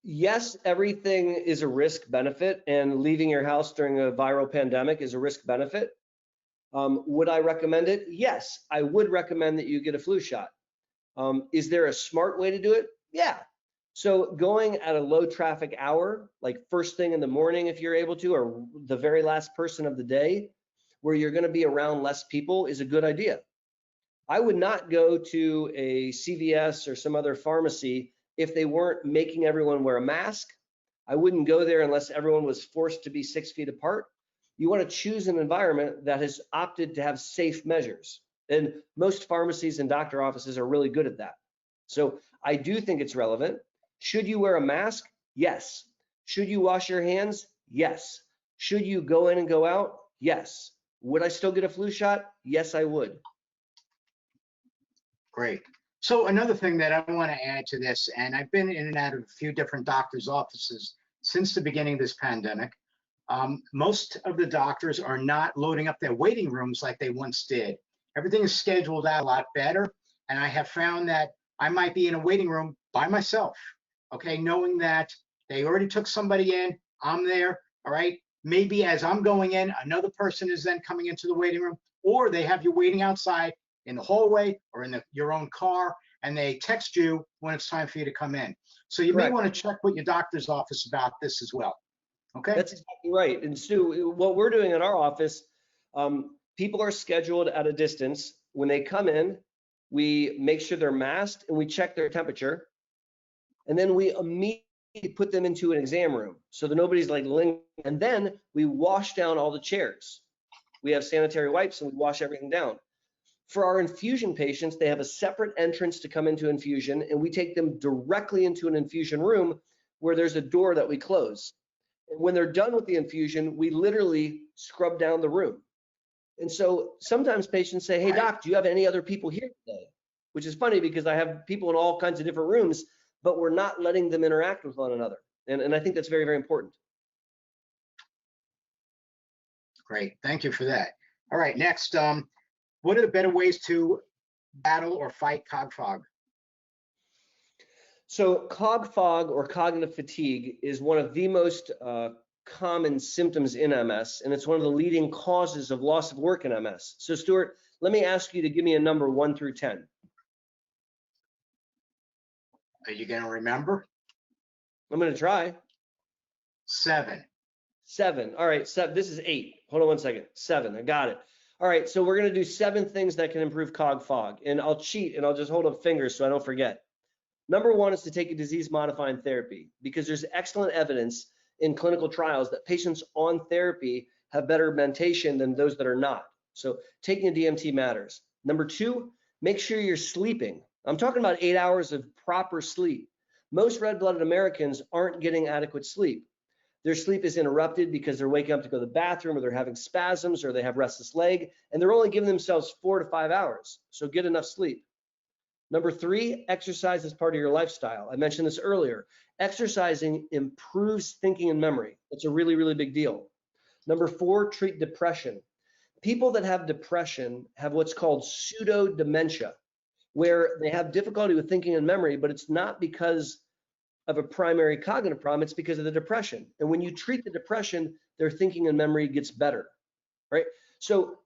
yes, everything is a risk benefit, and leaving your house during a viral pandemic is a risk benefit. Would I recommend it? Yes, I would recommend that you get a flu shot. Is there a smart way to do it? Yeah. So going at a low traffic hour, like first thing in the morning if you're able to, or the very last person of the day, where you're going to be around less people, is a good idea. I would not go to a CVS or some other pharmacy if they weren't making everyone wear a mask. I wouldn't go there unless everyone was forced to be 6 feet apart. You want to choose an environment that has opted to have safe measures. And most pharmacies and doctor offices are really good at that. So I do think it's relevant. Should you wear a mask? Yes. Should you wash your hands? Yes. Should you go in and go out? Yes. Would I still get a flu shot? Yes, I would. Great. So another thing that I want to add to this, and I've been in and out of a few different doctors' offices since the beginning of this pandemic. Most of the doctors are not loading up their waiting rooms like they once did. Everything is scheduled out a lot better. And I have found that I might be in a waiting room by myself, okay, knowing that they already took somebody in, I'm there, all right? Maybe as I'm going in, another person is then coming into the waiting room, or they have you waiting outside in the hallway or in your own car, and they text you when it's time for you to come in. So you Correct. may want to check with your doctor's office about this as well. Okay. That's exactly right. And Stu, what we're doing in our office, people are scheduled at a distance. When they come in, we make sure they're masked and we check their temperature. And then we immediately put them into an exam room so that nobody's like lingering. And then we wash down all the chairs. We have sanitary wipes and we wash everything down. For our infusion patients, they have a separate entrance to come into infusion, and we take them directly into an infusion room where there's a door that we close. And when they're done with the infusion, we literally scrub down the room. And so sometimes patients say, hey, doc, do you have any other people here today? Which is funny because I have people in all kinds of different rooms, but we're not letting them interact with one another. And I think that's very, very important. Great. Thank you for that. All right. Next, what are the better ways to battle or fight cog fog? So cog fog or cognitive fatigue is one of the most common symptoms in MS, and it's one of the leading causes of loss of work in MS. So Stuart, let me ask you to give me a number 1 through 10. Are you going to remember? I'm going to try. 7. 7. All right, this is 8. Hold on one second. 7, I got it. All right, so we're going to do 7 things that can improve cog fog, and I'll cheat and I'll just hold up fingers so I don't forget. Number 1 is to take a disease-modifying therapy, because there's excellent evidence in clinical trials that patients on therapy have better mentation than those that are not. So taking a DMT matters. Number 2, make sure you're sleeping. I'm talking about 8 hours of proper sleep. Most red-blooded Americans aren't getting adequate sleep. Their sleep is interrupted because they're waking up to go to the bathroom, or they're having spasms, or they have restless leg, and they're only giving themselves 4 to 5 hours. So get enough sleep. Number 3, exercise is part of your lifestyle. I mentioned this earlier. Exercising improves thinking and memory. It's a really, really big deal. Number 4, treat depression. People that have depression have what's called pseudo dementia, where they have difficulty with thinking and memory, but it's not because of a primary cognitive problem, it's because of the depression. And when you treat the depression, their thinking and memory gets better, right? So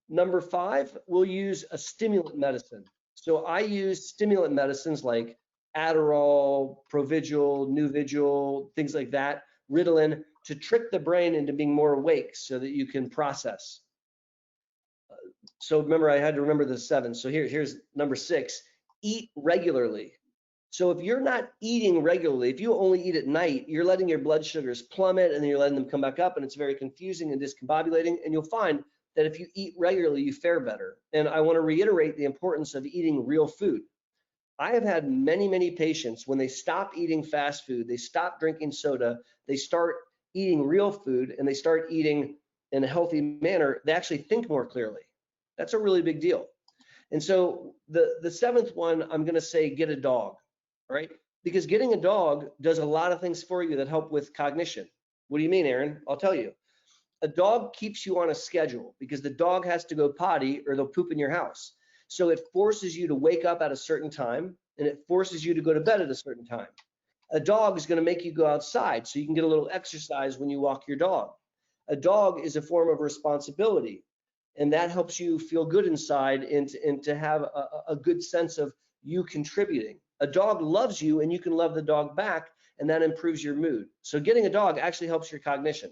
number 5, we'll use a stimulant medicine. So I use stimulant medicines like Adderall, Provigil, Nuvigil, things like that, Ritalin, to trick the brain into being more awake so that you can process. So remember, I had to remember the 7. So here's number 6, eat regularly. So if you're not eating regularly, if you only eat at night, you're letting your blood sugars plummet and then you're letting them come back up, and it's very confusing and discombobulating. And you'll find that if you eat regularly, you fare better. And I want to reiterate the importance of eating real food. I have had many, many patients when they stop eating fast food, they stop drinking soda, they start eating real food, and they start eating in a healthy manner, they actually think more clearly. That's a really big deal. And so the seventh one, I'm going to say get a dog, right? Because getting a dog does a lot of things for you that help with cognition. What do you mean, Aaron? I'll tell you. A dog keeps you on a schedule because the dog has to go potty or they'll poop in your house. So it forces you to wake up at a certain time and it forces you to go to bed at a certain time. A dog is going to make you go outside so you can get a little exercise when you walk your dog. A dog is a form of responsibility, and that helps you feel good inside and to have a good sense of you contributing. A dog loves you and you can love the dog back, and that improves your mood. So getting a dog actually helps your cognition.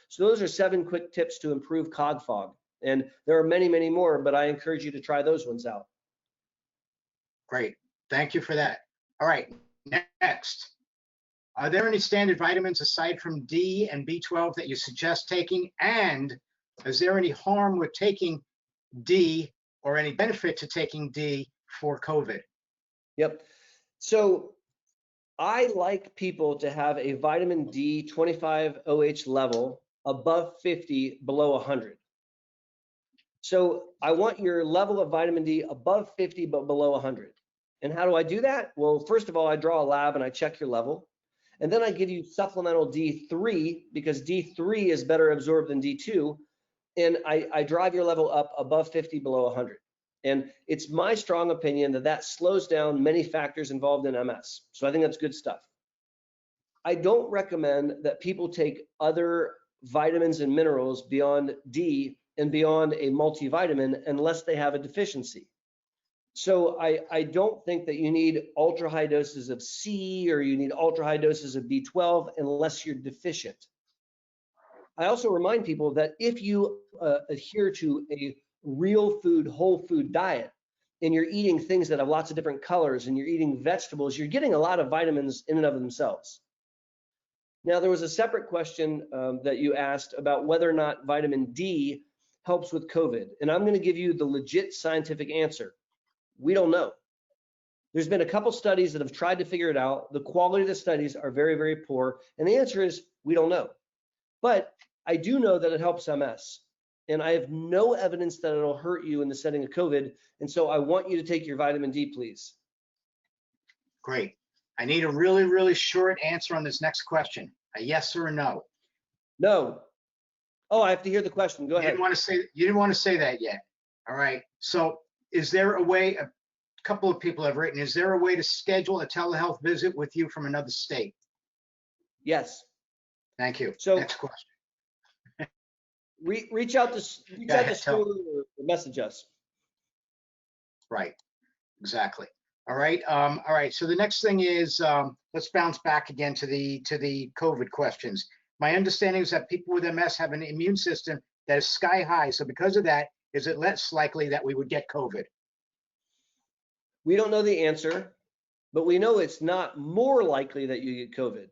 So those are 7 quick tips to improve cog fog. And there are many, many more, but I encourage you to try those ones out. Great. Thank you for that. All right, next. Are there any standard vitamins aside from D and B12 that you suggest taking? And is there any harm with taking D or any benefit to taking D for COVID? Yep. So I like people to have a vitamin D 25 OH level above 50, below 100. So I want your level of vitamin D above 50, but below 100. And how do I do that? Well, first of all, I draw a lab and I check your level. And then I give you supplemental D3 because D3 is better absorbed than D2. And I drive your level up above 50, below 100. And it's my strong opinion that that slows down many factors involved in MS. So I think that's good stuff. I don't recommend that people take other vitamins and minerals beyond D and beyond a multivitamin unless they have a deficiency. So I don't think that you need ultra high doses of C or you need ultra high doses of B12 unless you're deficient. I also remind people that if you adhere to a real food, whole food diet, and you're eating things that have lots of different colors and you're eating vegetables, you're getting a lot of vitamins in and of themselves. Now, there was a separate question that you asked about whether or not vitamin D helps with COVID. And I'm going to give you the legit scientific answer. We don't know. There's been a couple studies that have tried to figure it out. The quality of the studies are very, very poor. And the answer is we don't know. But I do know that it helps MS. And I have no evidence that it'll hurt you in the setting of COVID. And so I want you to take your vitamin D, please. Great. I need a really, really short answer on this next question. A yes or a no? No. Oh, I have to hear the question. Go ahead. You didn't want to say that yet. All right. So is there a way, a couple of people have written, is there a way to schedule a telehealth visit with you from another state? Yes. Thank you. So next question. reach out to school or message us. Right. Exactly. All right. All right. So the next thing is, let's bounce back again to the COVID questions. My understanding is that people with MS have an immune system that is sky high. So because of that, is it less likely that we would get COVID? We don't know the answer, but we know it's not more likely that you get COVID.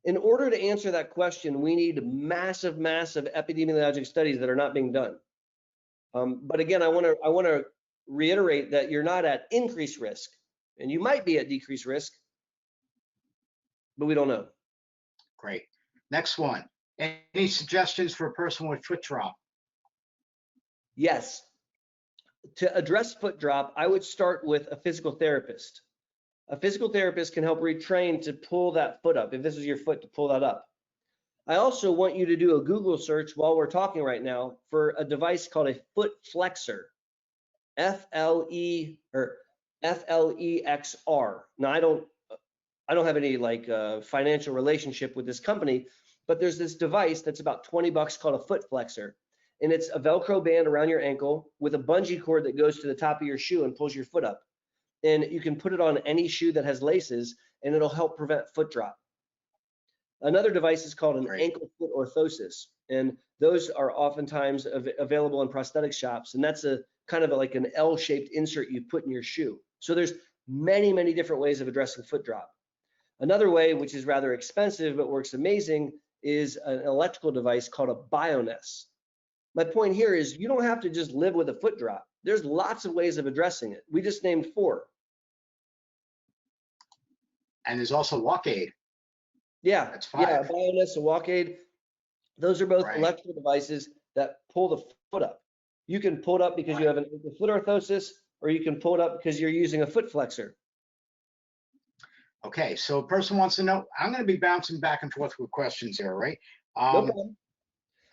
In order to answer that question, we need massive, massive epidemiologic studies that are not being done. But again, I want to reiterate that you're not at increased risk, and you might be at decreased risk, but we don't know. Great. Next one. Any suggestions for a person with foot drop? Yes. To address foot drop, I would start with a physical therapist. A physical therapist can help retrain to pull that foot up, if this is your foot, to pull that up. I also want you to do a Google search while we're talking right now for a device called a foot flexor, FLEXR. Now, I don't have any financial relationship with this company, but there's this device that's about $20 called a foot flexor. And it's a Velcro band around your ankle with a bungee cord that goes to the top of your shoe and pulls your foot up. And you can put it on any shoe that has laces, and it'll help prevent foot drop. Another device is called an ankle foot orthosis, and those are oftentimes available in prosthetic shops. And that's a kind of like an L-shaped insert you put in your shoe. So there's many, many different ways of addressing foot drop. Another way, which is rather expensive but works amazing, is an electrical device called a Biogen. My point here is you don't have to just live with a foot drop. There's lots of ways of addressing it. We just named 4. And there's also walk aid. Yeah, That's 5. yeah, Biogen, a walk aid. Those are both Right. electrical devices that pull the foot up. You can pull it up because you have a foot orthosis, or you can pull it up because you're using a foot flexor. Okay, so a person wants to know, I'm going to be bouncing back and forth with questions here, right? No problem.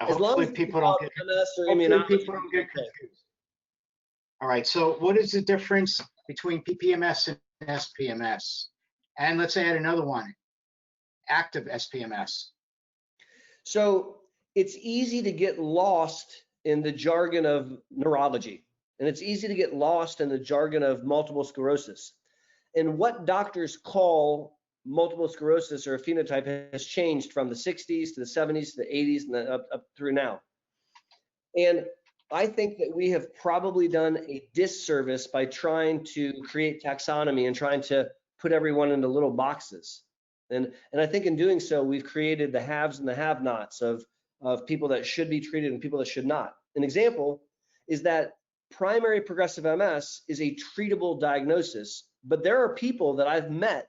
As long Hopefully as it's people don't about get MS or hopefully immunology, people don't get it's okay. confused. All right, so what is the difference between PPMS and SPMS? And let's add another one, active SPMS. So it's easy to get lost in the jargon of neurology, and it's easy to get lost in the jargon of multiple sclerosis. And what doctors call multiple sclerosis or a phenotype has changed from the 60s to the 70s to the 80s and up through now. And I think that we have probably done a disservice by trying to create taxonomy and trying to put everyone into little boxes. And I think in doing so, we've created the haves and the have-nots of people that should be treated and people that should not. An example is that primary progressive MS is a treatable diagnosis, but there are people that I've met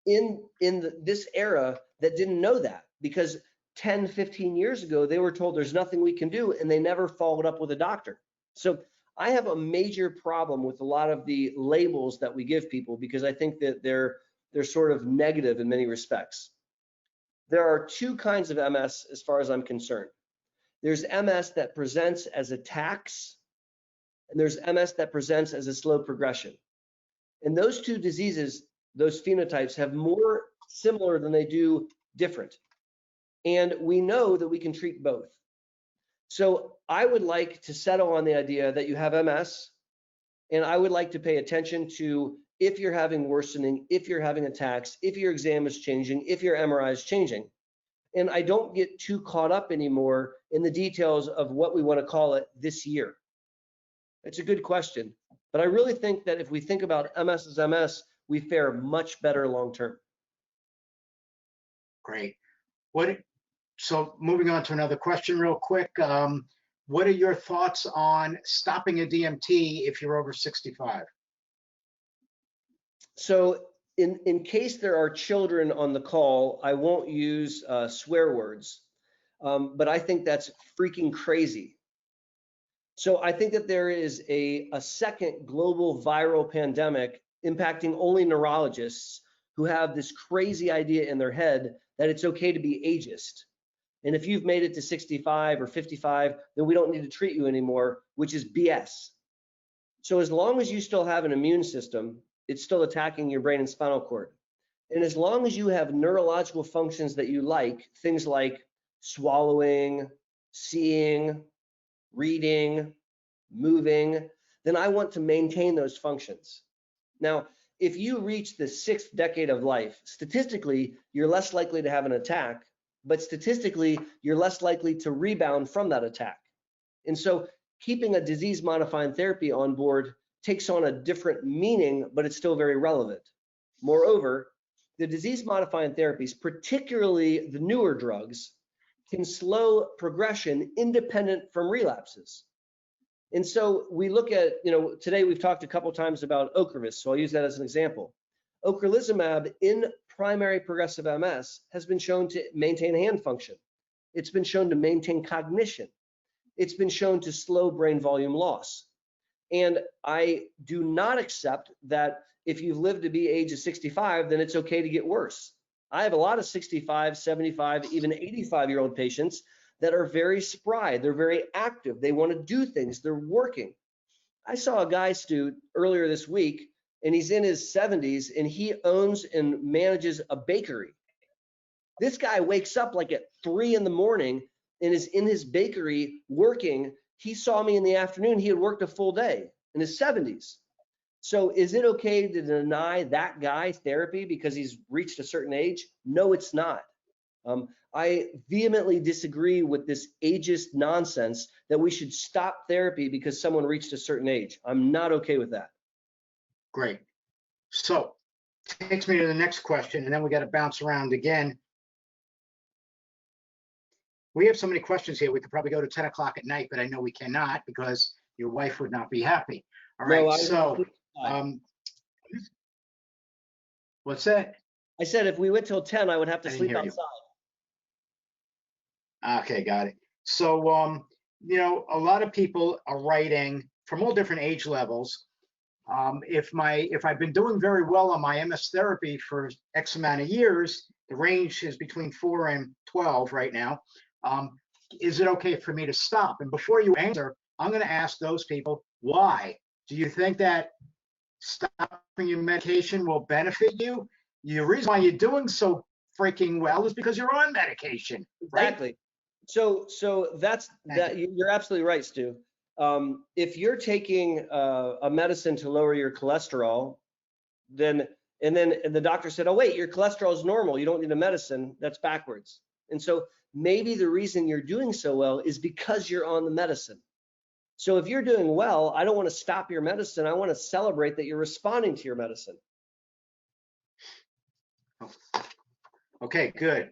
in this era that didn't know that, because 10, 15 years ago, they were told there's nothing we can do, and they never followed up with a doctor. So I have a major problem with a lot of the labels that we give people, because I think that they're sort of negative in many respects. There are two kinds of MS as far as I'm concerned. There's MS that presents as attacks, and there's MS that presents as a slow progression. And those two diseases, those phenotypes, have more similar than they do different. And we know that we can treat both. So I would like to settle on the idea that you have MS, and I would like to pay attention to if you're having worsening, if you're having attacks, if your exam is changing, if your MRI is changing. And I don't get too caught up anymore in the details of what we want to call it this year. It's a good question, but I really think that if we think about MS as MS, we fare much better long-term. Great. So moving on to another question real quick. What are your thoughts on stopping a DMT if you're over 65? So in case there are children on the call, I won't use swear words, but I think that's freaking crazy. So I think that there is a second global viral pandemic impacting only neurologists who have this crazy idea in their head that it's okay to be ageist. And if you've made it to 65 or 55, then we don't need to treat you anymore, which is BS. So as long as you still have an immune system, it's still attacking your brain and spinal cord. And as long as you have neurological functions that you like, things like swallowing, seeing, reading, moving, then I want to maintain those functions. Now, if you reach the 6th decade of life, statistically, you're less likely to have an attack, but statistically, you're less likely to rebound from that attack. And so keeping a disease-modifying therapy on board takes on a different meaning, but it's still very relevant. Moreover, the disease-modifying therapies, particularly the newer drugs, can slow progression independent from relapses. And so we look at, today we've talked a couple times about Ocuvis, so I'll use that as an example. Ocrelizumab in primary progressive MS has been shown to maintain hand function. It's been shown to maintain cognition. It's been shown to slow brain volume loss. And I do not accept that if you've lived to be age of 65, then it's okay to get worse. I have a lot of 65, 75, even 85-year-old patients that are very spry. They're very active. They want to do things. They're working. I saw a guy, Stu, earlier this week, and he's in his 70s, and he owns and manages a bakery. This guy wakes up like at 3 in the morning and is in his bakery working. He saw me in the afternoon. He had worked a full day in his 70s. So is it okay to deny that guy therapy because he's reached a certain age? No, it's not. I vehemently disagree with this ageist nonsense that we should stop therapy because someone reached a certain age. I'm not okay with that. Great. So takes me to the next question, and then we got to bounce around again. We have so many questions here. We could probably go to 10 o'clock at night, but I know we cannot because your wife would not be happy. All right. No, So, what's that? I said if we went till 10, I would have to I didn't sleep hear you. outside. Okay, got it. So, you know, a lot of people are writing from all different age levels. If I've been doing very well on my MS therapy for X amount of years, the range is between 4 and 12 right now. Is it okay for me to stop? And before you answer, I'm going to ask those people, why? Do you think that stopping your medication will benefit you? The reason why you're doing so freaking well is because you're on medication, right? Exactly. So that's that. You're absolutely right, Stu. If you're taking a medicine to lower your cholesterol, then and the doctor said, oh wait, your cholesterol is normal, you don't need a medicine, that's backwards. And so maybe the reason you're doing so well is because you're on the medicine. So if you're doing well, I don't want to stop your medicine, I want to celebrate that you're responding to your medicine. Okay, good.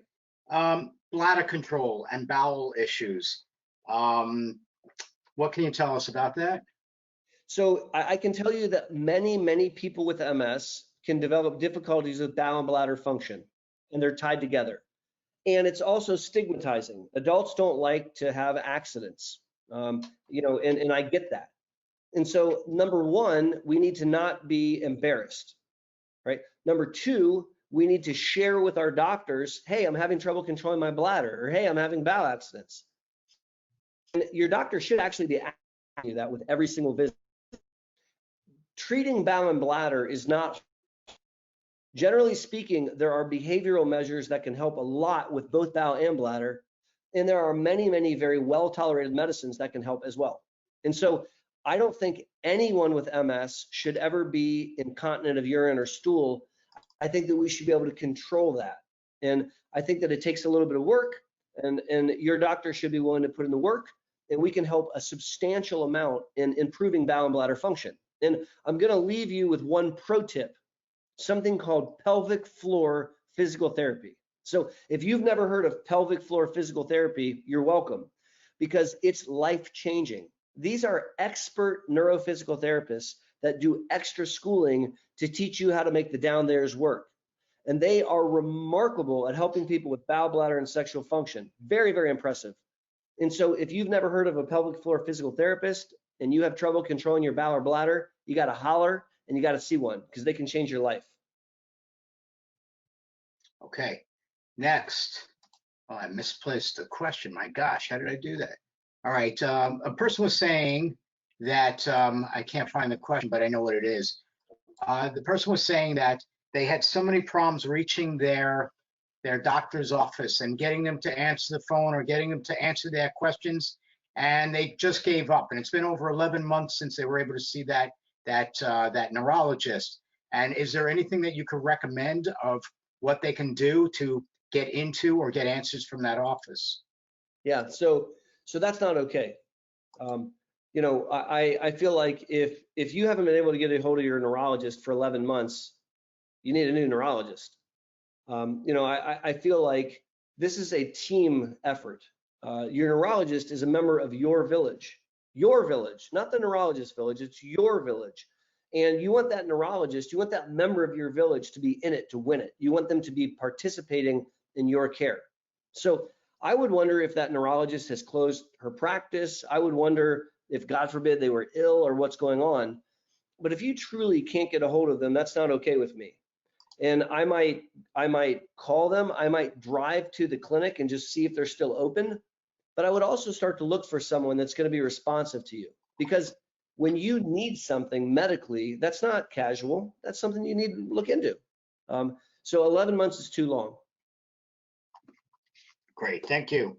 Bladder control and bowel issues. What can you tell us about that? So I can tell you that many people with MS can develop difficulties with bowel and bladder function, and they're tied together. And it's also stigmatizing. Adults don't like to have accidents, you know, and I get that. And so number one, we need to not be embarrassed, right? Number two, we need to share with our doctors, hey, I'm having trouble controlling my bladder, or hey, I'm having bowel accidents. And your doctor should actually be asking you that with every single visit. Treating bowel and bladder is not, generally speaking, there are behavioral measures that can help a lot with both bowel and bladder. And there are many very well-tolerated medicines that can help as well. And so I don't think anyone with MS should ever be incontinent of urine or stool. I think that we should be able to control that. And I think that it takes a little bit of work, and your doctor should be willing to put in the work, and we can help a substantial amount in improving bowel and bladder function. And I'm going to leave you with one pro tip, something called pelvic floor physical therapy. So if you've never heard of pelvic floor physical therapy, you're welcome, because it's life-changing. These are expert neurophysical therapists that do extra schooling to teach you how to make the down there's work. And they are remarkable at helping people with bowel, bladder, and sexual function. Very impressive. And so if you've never heard of a pelvic floor physical therapist and you have trouble controlling your bowel or bladder, you got to holler and you got to see one, because they can change your life. Okay, next. Oh, I misplaced the question. My gosh, how did I do that? All right, a person was saying that, I can't find the question, but I know what it is. The person was saying that they had so many problems reaching their doctor's office and getting them to answer the phone or getting them to answer their questions, and they just gave up. And it's been over 11 months since they were able to see that neurologist. And is there anything that you could recommend of what they can do to get into or get answers from that office? Yeah, so that's not okay. You know, I feel like if you haven't been able to get a hold of your neurologist for 11 months, you need a new neurologist. You know, I feel like this is a team effort. Your neurologist is a member of your village, not the neurologist village, it's your village. And you want that neurologist, you want that member of your village to be in it to win it. You want them to be participating in your care. So I would wonder if that neurologist has closed her practice. I would wonder if, God forbid, they were ill or what's going on. But if you truly can't get a hold of them, that's not okay with me. And I might call them, I might drive to the clinic and just see if they're still open. But I would also start to look for someone that's going to be responsive to you, because when you need something medically, that's not casual. That's something you need to look into. So 11 months is too long. Great, thank you.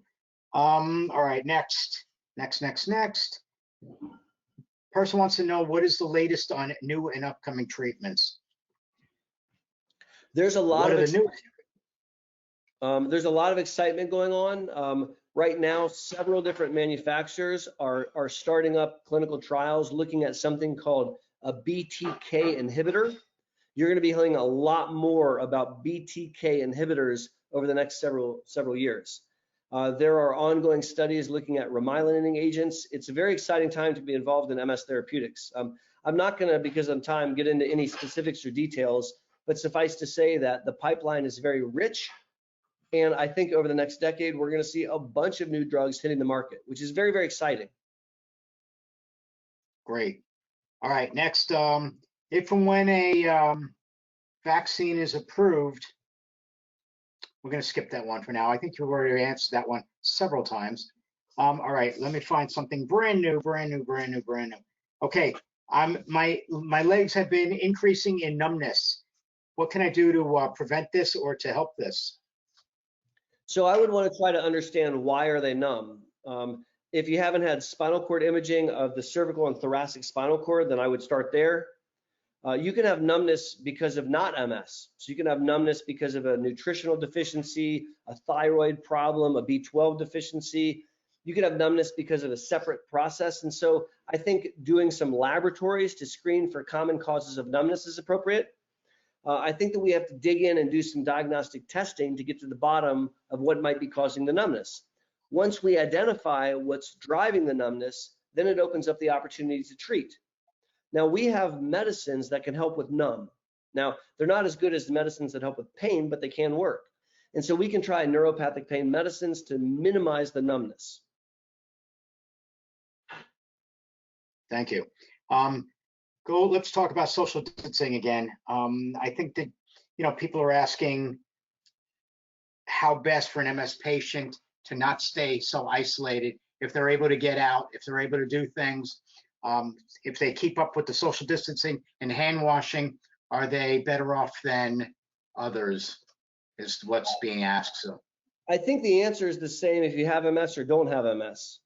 All right, next. Person wants to know, what is the latest on new and upcoming treatments? There's a lot What of there's a lot of excitement going on. Right now, several different manufacturers are starting up clinical trials looking at something called a BTK inhibitor. You're going to be hearing a lot more about BTK inhibitors over the next several years. There are ongoing studies looking at remyelinating agents. It's a very exciting time to be involved in MS therapeutics. I'm not going to, because of time, get into any specifics or details, but suffice to say that the pipeline is very rich. And I think over the next decade, we're going to see a bunch of new drugs hitting the market, which is very, very exciting. Great. All right, next, if and when a vaccine is approved, we're going to skip that one for now. I think you've already answered that one several times. All right, let me find something brand new. Okay, my legs have been increasing in numbness. What can I do to prevent this or to help this? So I would want to try to understand, why are they numb? If you haven't had spinal cord imaging of the cervical and thoracic spinal cord, then I would start there. You can have numbness because of not MS. So you can have numbness because of a nutritional deficiency, a thyroid problem, a B12 deficiency. You can have numbness because of a separate process. And so I think doing some laboratories to screen for common causes of numbness is appropriate. I think that we have to dig in and do some diagnostic testing to get to the bottom of what might be causing the numbness. Once we identify what's driving the numbness, then it opens up the opportunity to treat. Now, we have medicines that can help with numb. Now, they're not as good as the medicines that help with pain, but they can work. And so we can try neuropathic pain medicines to minimize the numbness. Thank you. Let's talk about social distancing again. I think that, people are asking how best for an MS patient to not stay so isolated, if they're able to get out, if they're able to do things, if they keep up with the social distancing and hand washing, are they better off than others, is what's being asked. So I think the answer is the same if you have MS or don't have MS.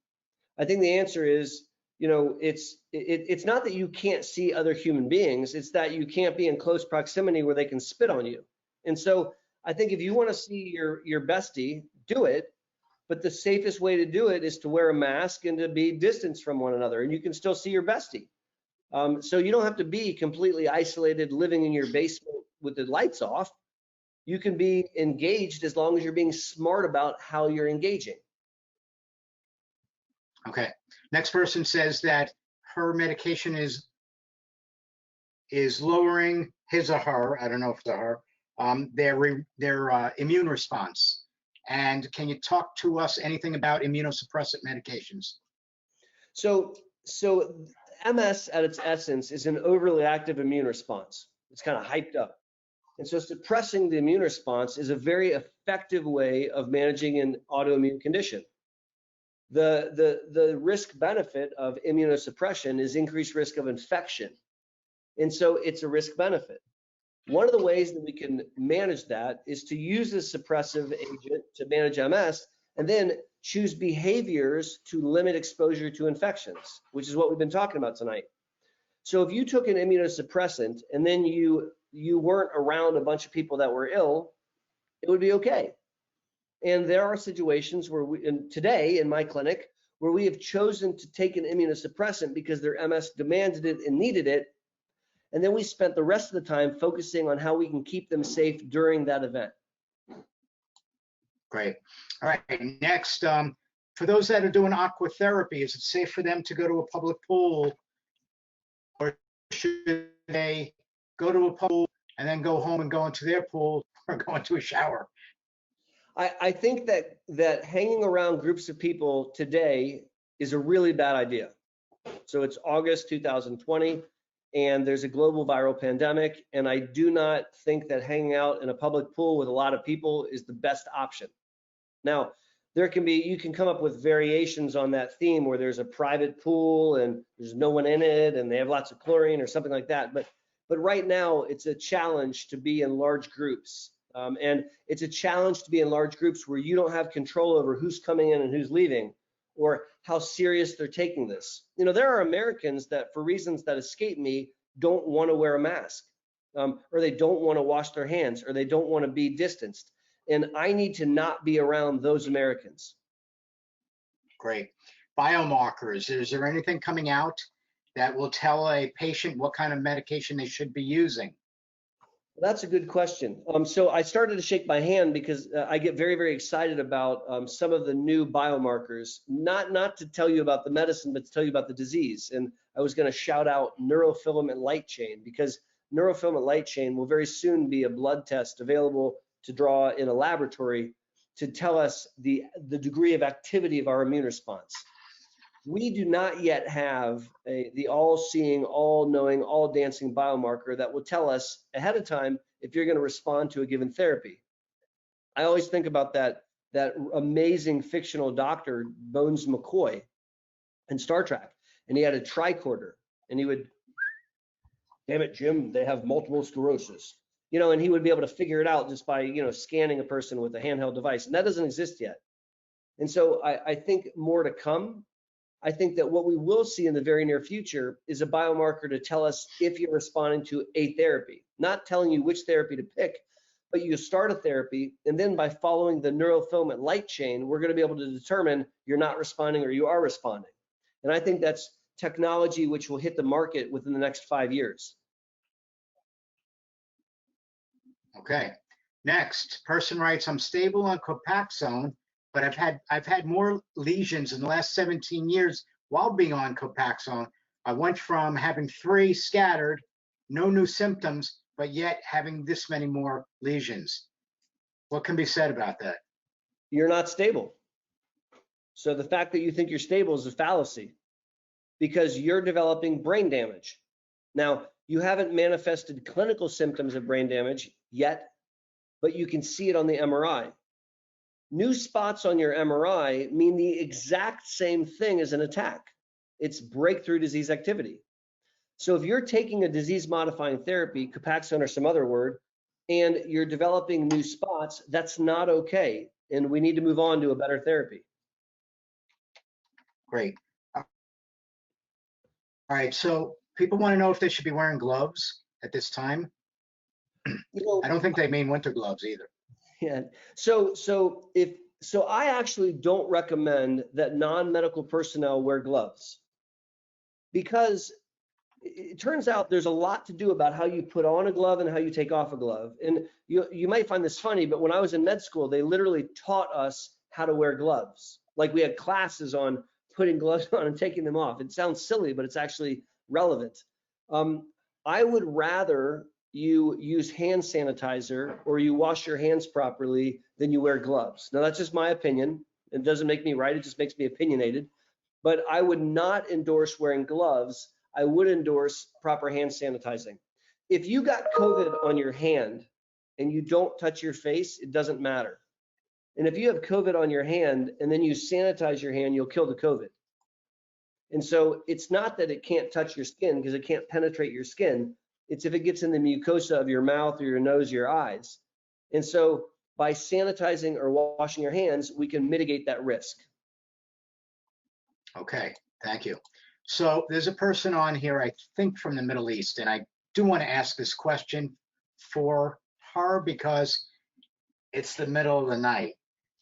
I think the answer is, it's not that you can't see other human beings, it's that you can't be in close proximity where they can spit on you. And so I think if you want to see your bestie, do it, but the safest way to do it is to wear a mask and to be distanced from one another, and you can still see your bestie. So you don't have to be completely isolated, living in your basement with the lights off. You can be engaged as long as you're being smart about how you're engaging. Okay. Next person says that her medication is lowering his or her, I don't know if it's a her, their immune response. And can you talk to us anything about immunosuppressant medications? So MS at its essence is an overly active immune response. It's kind of hyped up. And so suppressing the immune response is a very effective way of managing an autoimmune condition. The risk benefit of immunosuppression is increased risk of infection. And so it's a risk benefit. One of the ways that we can manage that is to use a suppressive agent to manage MS, and then choose behaviors to limit exposure to infections, which is what we've been talking about tonight. So if you took an immunosuppressant and then you weren't around a bunch of people that were ill, it would be okay. And there are situations where today in my clinic, where we have chosen to take an immunosuppressant because their MS demanded it and needed it. And then we spent the rest of the time focusing on how we can keep them safe during that event. Great. All right, next, for those that are doing aquatherapy, is it safe for them to go to a public pool, or should they go to a pool and then go home and go into their pool or go into a shower? I think that hanging around groups of people today is a really bad idea. So it's August 2020, and there's a global viral pandemic, and I do not think that hanging out in a public pool with a lot of people is the best option. Now, you can come up with variations on that theme where there's a private pool and there's no one in it and they have lots of chlorine or something like that. But right now, it's a challenge to be in large groups. And it's a challenge to be in large groups where you don't have control over who's coming in and who's leaving, or how serious they're taking this. There are Americans that, for reasons that escape me, don't want to wear a mask, or they don't want to wash their hands, or they don't want to be distanced. And I need to not be around those Americans. Great. Biomarkers, is there anything coming out that will tell a patient what kind of medication they should be using? That's a good question. So I started to shake my hand because I get very, very excited about some of the new biomarkers, not to tell you about the medicine, but to tell you about the disease. And I was going to shout out neurofilament light chain, because neurofilament light chain will very soon be a blood test available to draw in a laboratory to tell us the degree of activity of our immune response. We do not yet have the all-seeing, all-knowing, all-dancing biomarker that will tell us ahead of time if you're going to respond to a given therapy. I always think about that amazing fictional doctor, Bones McCoy, in Star Trek, and he had a tricorder, and he would, damn it, Jim, they have multiple sclerosis. You know, and he would be able to figure it out just by, you know, scanning a person with a handheld device, and that doesn't exist yet. And so I think more to come. I think that what we will see in the very near future is a biomarker to tell us if you're responding to a therapy, not telling you which therapy to pick, but you start a therapy, and then by following the neurofilament light chain, we're going to be able to determine you're not responding or you are responding. And I think that's technology which will hit the market within the next 5 years. Okay. Next, person writes, I'm stable on Copaxone, but I've had more lesions in the last 17 years while being on Copaxone. I went from having 3 scattered, no new symptoms, but yet having this many more lesions. What can be said about that? You're not stable. So the fact that you think you're stable is a fallacy because you're developing brain damage. Now, you haven't manifested clinical symptoms of brain damage yet, but you can see it on the MRI. New spots on your MRI mean the exact same thing as an attack. It's breakthrough disease activity. So if you're taking a disease-modifying therapy, Copaxone or some other word, and you're developing new spots, that's not okay, and we need to move on to a better therapy. Great. All right, so people want to know if they should be wearing gloves at this time. You know, I don't think they mean winter gloves either. yeah. So I actually don't recommend that non-medical personnel wear gloves because it turns out there's a lot to do about how you put on a glove and how you take off a glove. And you might find this funny, but when I was in med school, they literally taught us how to wear gloves. Like we had classes on putting gloves on and taking them off. It sounds silly, but it's actually relevant. I would rather you use hand sanitizer or you wash your hands properly than you wear gloves. Now that's just my opinion. It doesn't make me right, it just makes me opinionated. But I would not endorse wearing gloves. I would endorse proper hand sanitizing. If you got COVID on your hand and you don't touch your face, it doesn't matter. And if you have COVID on your hand and then you sanitize your hand, you'll kill the COVID. And so it's not that it can't touch your skin because it can't penetrate your skin. It's if it gets in the mucosa of your mouth or your nose or your eyes. And so by sanitizing or washing your hands, we can mitigate that risk. Okay, thank you. So there's a person on here, I think from the Middle East, and I do want to ask this question for her because it's the middle of the night.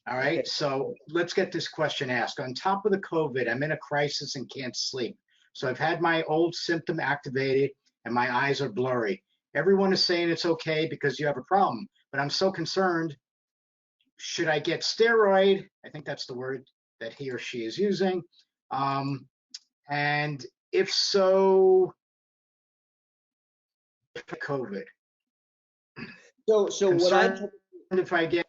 All right, Okay. so let's get this question asked. On top of the COVID, I'm in a crisis and can't sleep. So I've had my old symptom activated and my eyes are blurry. Everyone is saying it's okay because you have a problem, but I'm so concerned. Should I get steroid? I think that's the word that he or she is using. And if so, for COVID. So what I if I get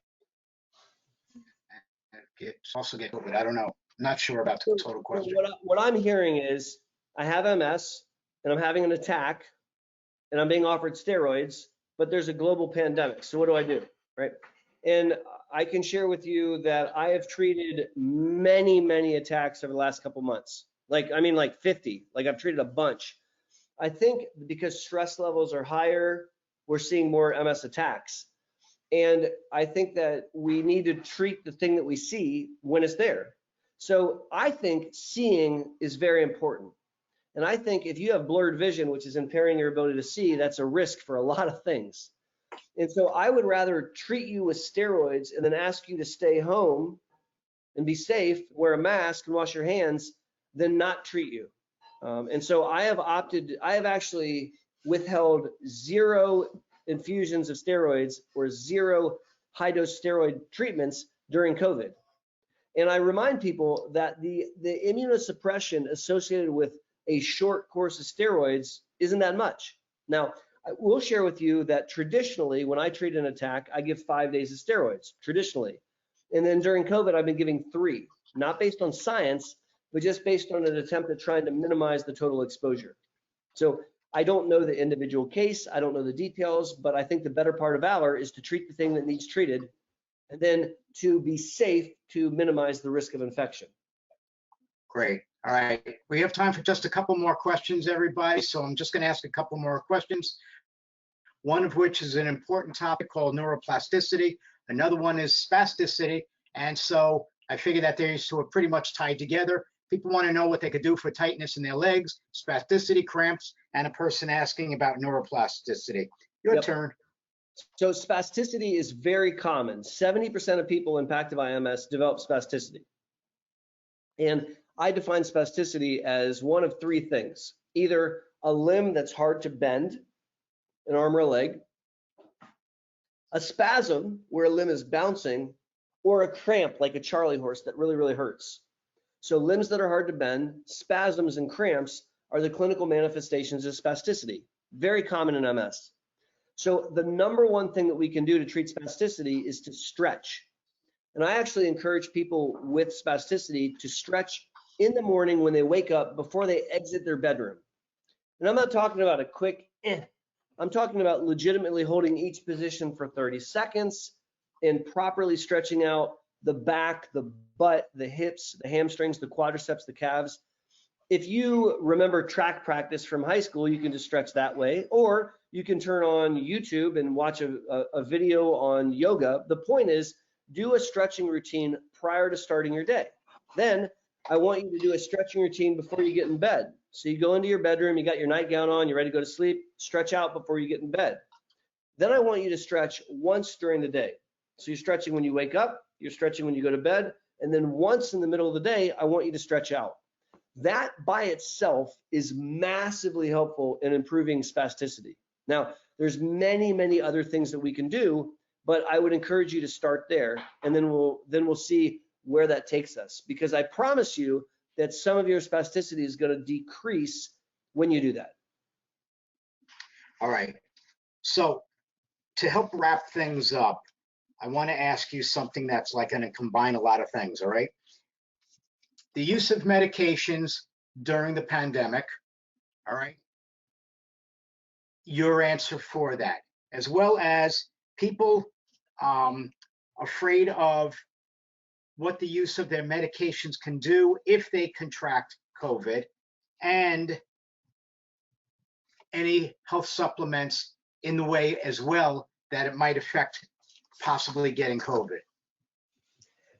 COVID, I don't know. I'm not sure about the total question. What I'm hearing is I have MS and I'm having an attack and I'm being offered steroids, but there's a global pandemic. So what do I do, right? And I can share with you that I have treated many, many attacks over the last couple months. Like 50, like I've treated a bunch. I think because stress levels are higher, we're seeing more MS attacks. And I think that we need to treat the thing that we see when it's there. So I think seeing is very important. And I think if you have blurred vision, which is impairing your ability to see, that's a risk for a lot of things. And so I would rather treat you with steroids and then ask you to stay home and be safe, wear a mask and wash your hands, than not treat you. And so I have actually withheld 0 infusions of steroids or 0 high-dose steroid treatments during COVID. And I remind people that the immunosuppression associated with a short course of steroids isn't that much. Now, I will share with you that traditionally, when I treat an attack, I give 5 days of steroids, traditionally. And then during COVID, I've been giving 3, not based on science, but just based on an attempt at trying to minimize the total exposure. So I don't know the individual case, I don't know the details, but I think the better part of valor is to treat the thing that needs treated, and then to be safe to minimize the risk of infection. Great. All right. We have time for just a couple more questions, everybody. So I'm just going to ask a couple more questions. One of which is an important topic called neuroplasticity. Another one is spasticity. And so I figure that these two are pretty much tied together. People want to know what they could do for tightness in their legs, spasticity, cramps, and a person asking about neuroplasticity. Your turn. So spasticity is very common. 70% of people impacted by MS develop spasticity. And I define spasticity as one of 3 things: either a limb that's hard to bend, an arm or a leg, a spasm where a limb is bouncing, or a cramp like a Charlie horse that really, really hurts. So limbs that are hard to bend, spasms, and cramps are the clinical manifestations of spasticity, very common in MS. So the number one thing that we can do to treat spasticity is to stretch. And I actually encourage people with spasticity to stretch in the morning when they wake up before they exit their bedroom. And I'm not talking about a quick I'm talking about legitimately holding each position for 30 seconds and properly stretching out the back, the butt, the hips, the hamstrings, the quadriceps, the calves. If you remember track practice from high school, you can just stretch that way, or you can turn on YouTube and watch a video on yoga. The point is, do a stretching routine prior to starting your day. Then I want you to do a stretching routine before you get in bed. So you go into your bedroom, you got your nightgown on, you're ready to go to sleep, stretch out before you get in bed. Then I want you to stretch once during the day. So you're stretching when you wake up, you're stretching when you go to bed, and then once in the middle of the day, I want you to stretch out. That by itself is massively helpful in improving spasticity. Now, there's many, many other things that we can do, but I would encourage you to start there, and then we'll see where that takes us, because I promise you that some of your spasticity is going to decrease when you do that. All right. So to help wrap things up, I want to ask you something that's like going to combine a lot of things, all right? The use of medications during the pandemic, all right? Your answer for that, as well as people afraid of what the use of their medications can do if they contract COVID, and any health supplements in the way as well that it might affect possibly getting COVID.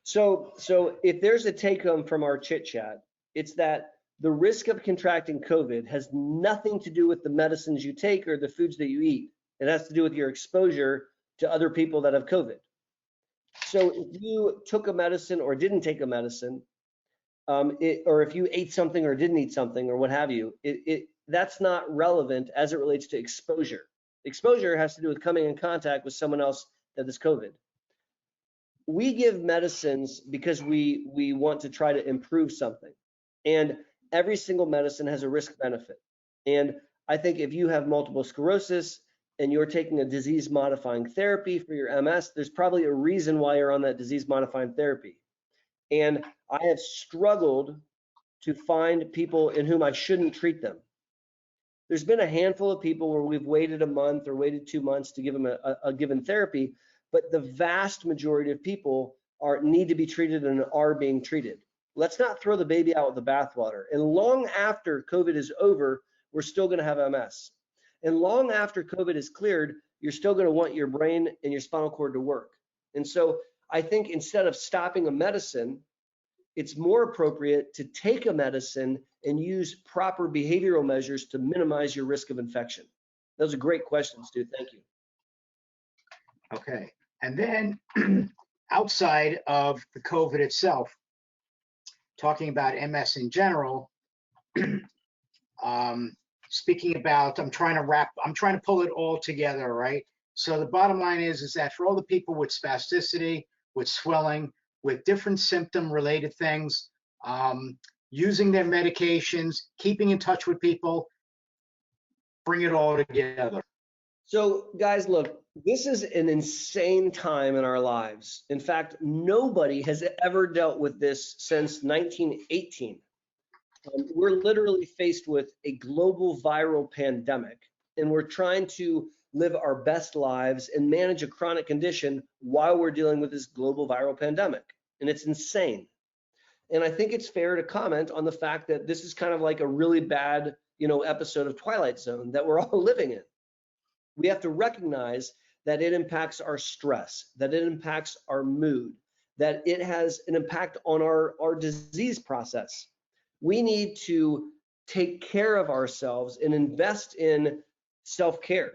So if there's a take home from our chit chat, it's that the risk of contracting COVID has nothing to do with the medicines you take or the foods that you eat. It has to do with your exposure to other people that have COVID. So if you took a medicine or didn't take a medicine, or if you ate something or didn't eat something or what have you, that's not relevant as it relates to exposure. Exposure has to do with coming in contact with someone else that is COVID. We give medicines because we want to try to improve something. And every single medicine has a risk benefit. And I think if you have multiple sclerosis and you're taking a disease modifying therapy for your MS, there's probably a reason why you're on that disease modifying therapy. And I have struggled to find people in whom I shouldn't treat them. There's been a handful of people where we've waited a month or waited 2 months to give them a given therapy, but the vast majority of people need to be treated and are being treated. Let's not throw the baby out with the bathwater. And long after COVID is over, we're still going to have MS. And long after COVID is cleared, you're still going to want your brain and your spinal cord to work. And so I think instead of stopping a medicine, it's more appropriate to take a medicine and use proper behavioral measures to minimize your risk of infection. Those are great questions, dude. Thank you. Okay. And then outside of the COVID itself, talking about MS in general, speaking about, I'm trying to pull it all together, right? So the bottom line is that for all the people with spasticity, with swelling, with different symptom related things, using their medications, keeping in touch with people, bring it all together. So guys, look, this is an insane time in our lives. In fact, nobody has ever dealt with this since 1918. We're literally faced with a global viral pandemic, and we're trying to live our best lives and manage a chronic condition while we're dealing with this global viral pandemic. And it's insane. And I think it's fair to comment on the fact that this is kind of like a really bad, episode of Twilight Zone that we're all living in. We have to recognize that it impacts our stress, that it impacts our mood, that it has an impact on our disease process. We need to take care of ourselves and invest in self-care.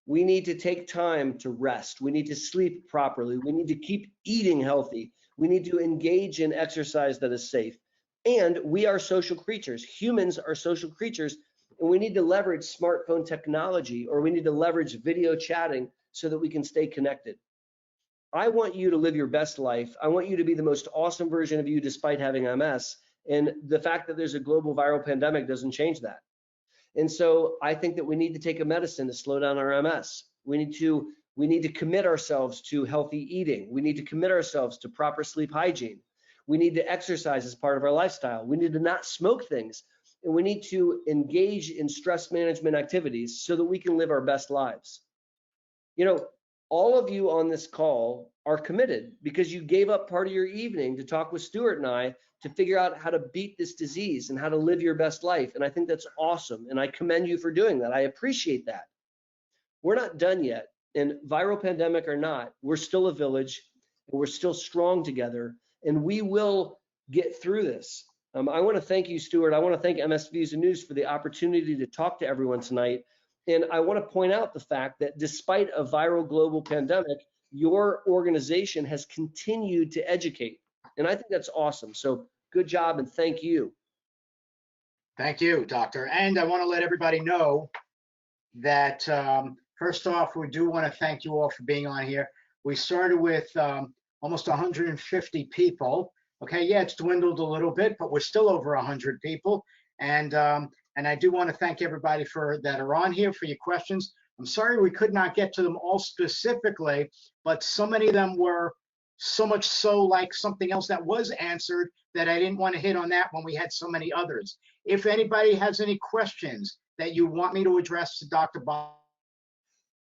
We need to take time to rest. We need to sleep properly. We need to keep eating healthy. We need to engage in exercise that is safe. And we are social creatures. Humans are social creatures, and we need to leverage smartphone technology, or we need to leverage video chatting so that we can stay connected. I want you to live your best life. I want you to be the most awesome version of you despite having MS. And the fact that there's a global viral pandemic doesn't change that. And so I think that we need to take a medicine to slow down our MS. We need to commit ourselves to healthy eating. We need to commit ourselves to proper sleep hygiene. We need to exercise as part of our lifestyle. We need to not smoke things. And we need to engage in stress management activities so that we can live our best lives. All of you on this call are committed because you gave up part of your evening to talk with Stuart and I to figure out how to beat this disease and how to live your best life. And I think that's awesome. And I commend you for doing that. I appreciate that. We're not done yet. And viral pandemic or not, we're still a village, and we're still strong together, and we will get through this. I want to thank you, Stuart. I want to thank MS Views and News for the opportunity to talk to everyone tonight. And I want to point out the fact that despite a viral global pandemic, your organization has continued to educate. And I think that's awesome. So good job and thank you. Thank you, Doctor. And I want to let everybody know that first off, we do want to thank you all for being on here. We started with almost 150 people. Okay, yeah, it's dwindled a little bit, but we're still over 100 people. And I do want to thank everybody that are on here for your questions. I'm sorry we could not get to them all specifically, but so many of them were so much so like something else that was answered that I didn't want to hit on that when we had so many others. If anybody has any questions that you want me to address to Dr.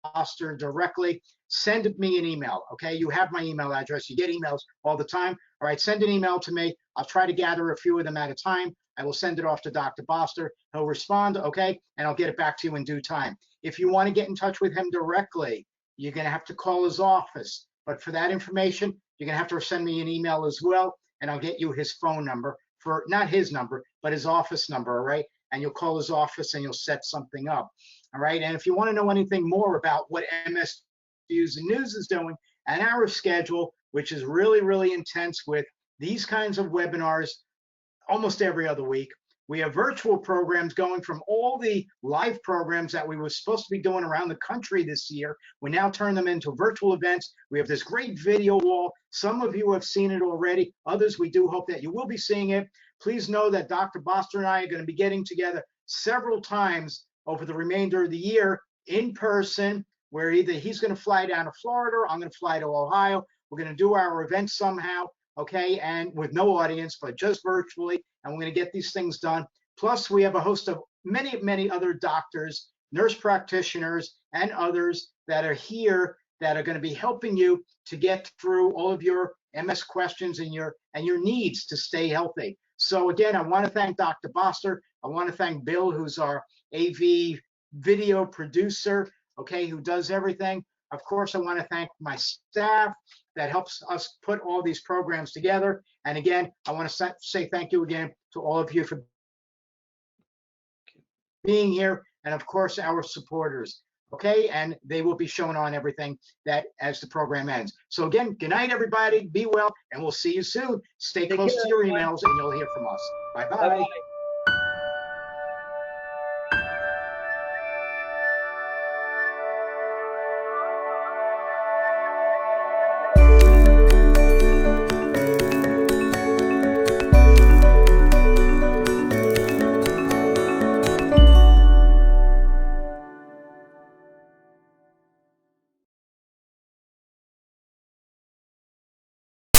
Boster directly, send me an email, okay? You have my email address. You get emails all the time. All right, send an email to me. I'll try to gather a few of them at a time. I will send it off to Dr. Boster. He'll respond, okay? And I'll get it back to you in due time. If you want to get in touch with him directly, you're going to have to call his office. But for that information, you're going to have to send me an email as well, and I'll get you his phone number for, not his number, but his office number, all right? And you'll call his office and you'll set something up, all right? And if you want to know anything more about what MS Views and News is doing and our schedule, which is really, really intense with these kinds of webinars almost every other week. We have virtual programs going from all the live programs that we were supposed to be doing around the country this year. We now turn them into virtual events. We have this great video wall. Some of you have seen it already. Others, we do hope that you will be seeing it. Please know that Dr. Boster and I are going to be getting together several times over the remainder of the year in person, where either he's going to fly down to Florida, or I'm going to fly to Ohio. We're going to do our event somehow, okay, and with no audience, but just virtually, and we're going to get these things done. Plus, we have a host of many, many other doctors, nurse practitioners, and others that are here that are going to be helping you to get through all of your MS questions and your needs to stay healthy. So again, I want to thank Dr. Boster. I want to thank Bill, who's our AV video producer, okay, who does everything. Of course, I want to thank my staff that helps us put all these programs together. And again, I want to say thank you again to all of you for being here, and of course, our supporters. Okay, and they will be shown on everything that as the program ends. So again, good night, everybody. Be well, and we'll see you soon. Stay close to your emails, and you'll hear from us. Bye-bye.